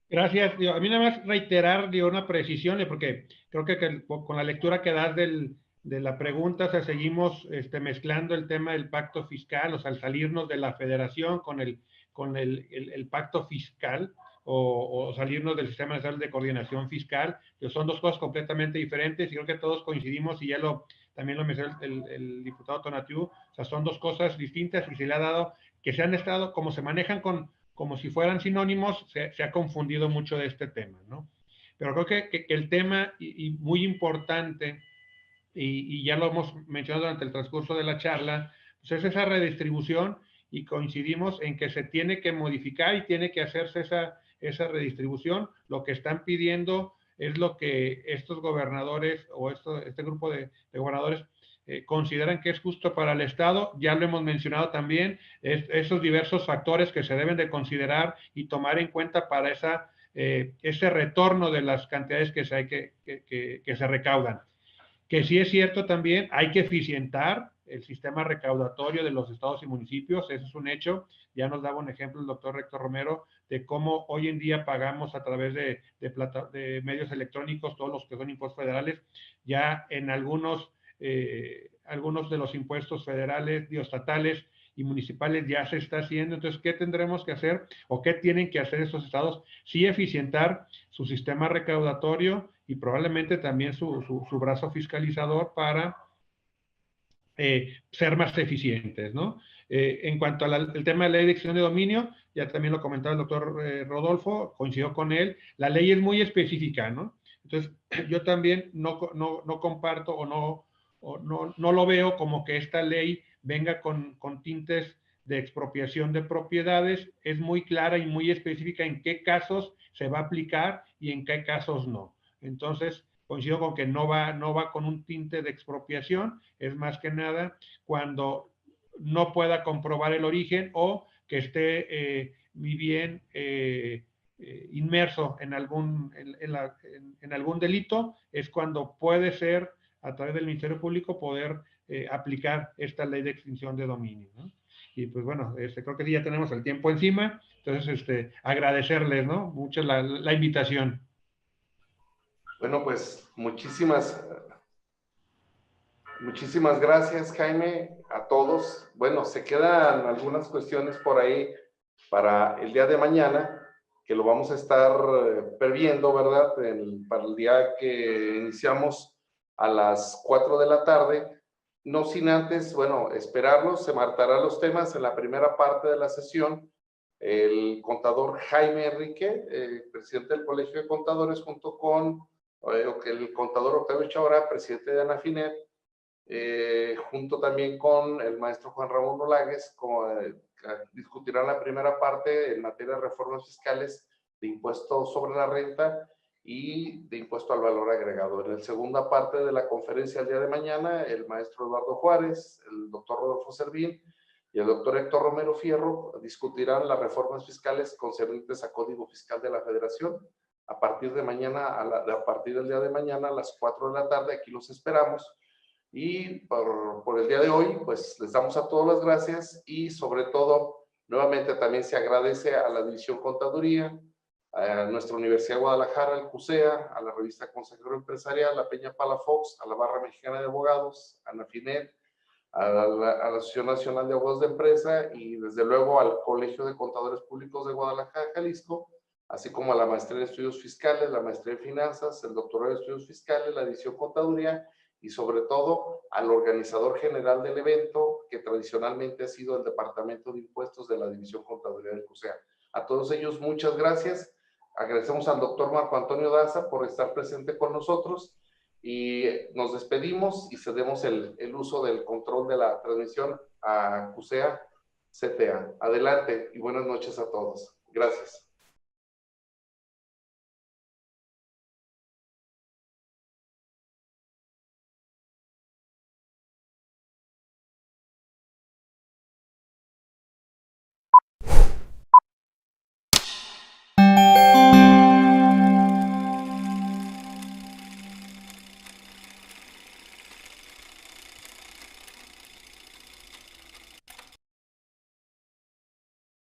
Gracias. A mí nada más reiterar una precisión, porque creo que con la lectura que das de la pregunta, o sea, seguimos mezclando el tema del pacto fiscal, o sea, al salirnos de la federación con el pacto fiscal o salirnos del Sistema Nacional de Coordinación Fiscal, que son dos cosas completamente diferentes y creo que todos coincidimos y ya también lo mencionó el diputado Tonatiuh, o sea, son dos cosas distintas y se le ha dado, que se han estado, como se manejan como si fueran sinónimos, se ha confundido mucho de este tema, ¿no? Pero creo que el tema, y muy importante, y ya lo hemos mencionado durante el transcurso de la charla, pues es esa redistribución y coincidimos en que se tiene que modificar y tiene que hacerse esa redistribución. Lo que están pidiendo es lo que estos gobernadores o este grupo de gobernadores consideran que es justo para el Estado. Ya lo hemos mencionado también, esos diversos factores que se deben de considerar y tomar en cuenta para ese retorno de las cantidades que se recaudan. Que sí es cierto también, hay que eficientar el sistema recaudatorio de los estados y municipios, eso es un hecho. Ya nos daba un ejemplo el doctor Héctor Romero de cómo hoy en día pagamos a través de medios electrónicos todos los que son impuestos federales. Ya en algunos de los impuestos federales, estatales y municipales ya se está haciendo. Entonces, ¿qué tendremos que hacer o qué tienen que hacer estos estados? Sí, eficientar su sistema recaudatorio y probablemente también su brazo fiscalizador para ser más eficientes, ¿no? En cuanto al tema de la ley de extinción de dominio, ya también lo comentaba el doctor Rodolfo, coincidió con él, la ley es muy específica, ¿no? Entonces, yo también no comparto no lo veo como que esta ley venga con tintes de expropiación de propiedades. Es muy clara y muy específica en qué casos se va a aplicar y en qué casos no. Entonces, coincido con que no va con un tinte de expropiación, es más que nada cuando no pueda comprobar el origen o que esté mi bien inmerso en algún delito, es cuando puede ser a través del Ministerio Público poder aplicar esta ley de extinción de dominio, ¿no? Y pues bueno, creo que sí ya tenemos el tiempo encima, entonces agradecerles, ¿no? Mucho la invitación. Bueno, pues muchísimas gracias, Jaime, a todos. Bueno, se quedan algunas cuestiones por ahí para el día de mañana, que lo vamos a estar previendo, ¿verdad? Para el día que iniciamos a las 4 de la tarde. No sin antes, bueno, esperarlos, se marcarán los temas en la primera parte de la sesión. El contador Jaime Enrique, presidente del Colegio de Contadores, junto con el contador Octavio Chaura, presidente de ANAFINET, junto también con el maestro Juan Ramón Olagues, discutirán la primera parte en materia de reformas fiscales de impuesto sobre la renta y de impuesto al valor agregado. En la segunda parte de la conferencia el día de mañana, el maestro Eduardo Juárez, el doctor Rodolfo Servín y el doctor Héctor Romero Fierro discutirán las reformas fiscales concernientes a Código Fiscal de la Federación. A partir de mañana, a partir del día de mañana a las 4 de la tarde, aquí los esperamos. Y por el día de hoy, pues les damos a todos las gracias y sobre todo, nuevamente también se agradece a la División Contaduría, a nuestra Universidad de Guadalajara, al CUSEA, a la revista Consejero Empresarial, a Peña Palafox, a la Barra Mexicana de Abogados, a ANAFINET, a la Asociación Nacional de Abogados de Empresa y desde luego al Colegio de Contadores Públicos de Guadalajara, Jalisco, así como a la Maestría en Estudios Fiscales, la Maestría en Finanzas, el Doctorado en Estudios Fiscales, la División Contaduría y sobre todo al organizador general del evento, que tradicionalmente ha sido el Departamento de Impuestos de la División Contaduría del CUSEA. A todos ellos, muchas gracias. Agradecemos al doctor Marco Antonio Daza por estar presente con nosotros y nos despedimos y cedemos el uso del control de la transmisión a CUSEA CTA. Adelante y buenas noches a todos. Gracias.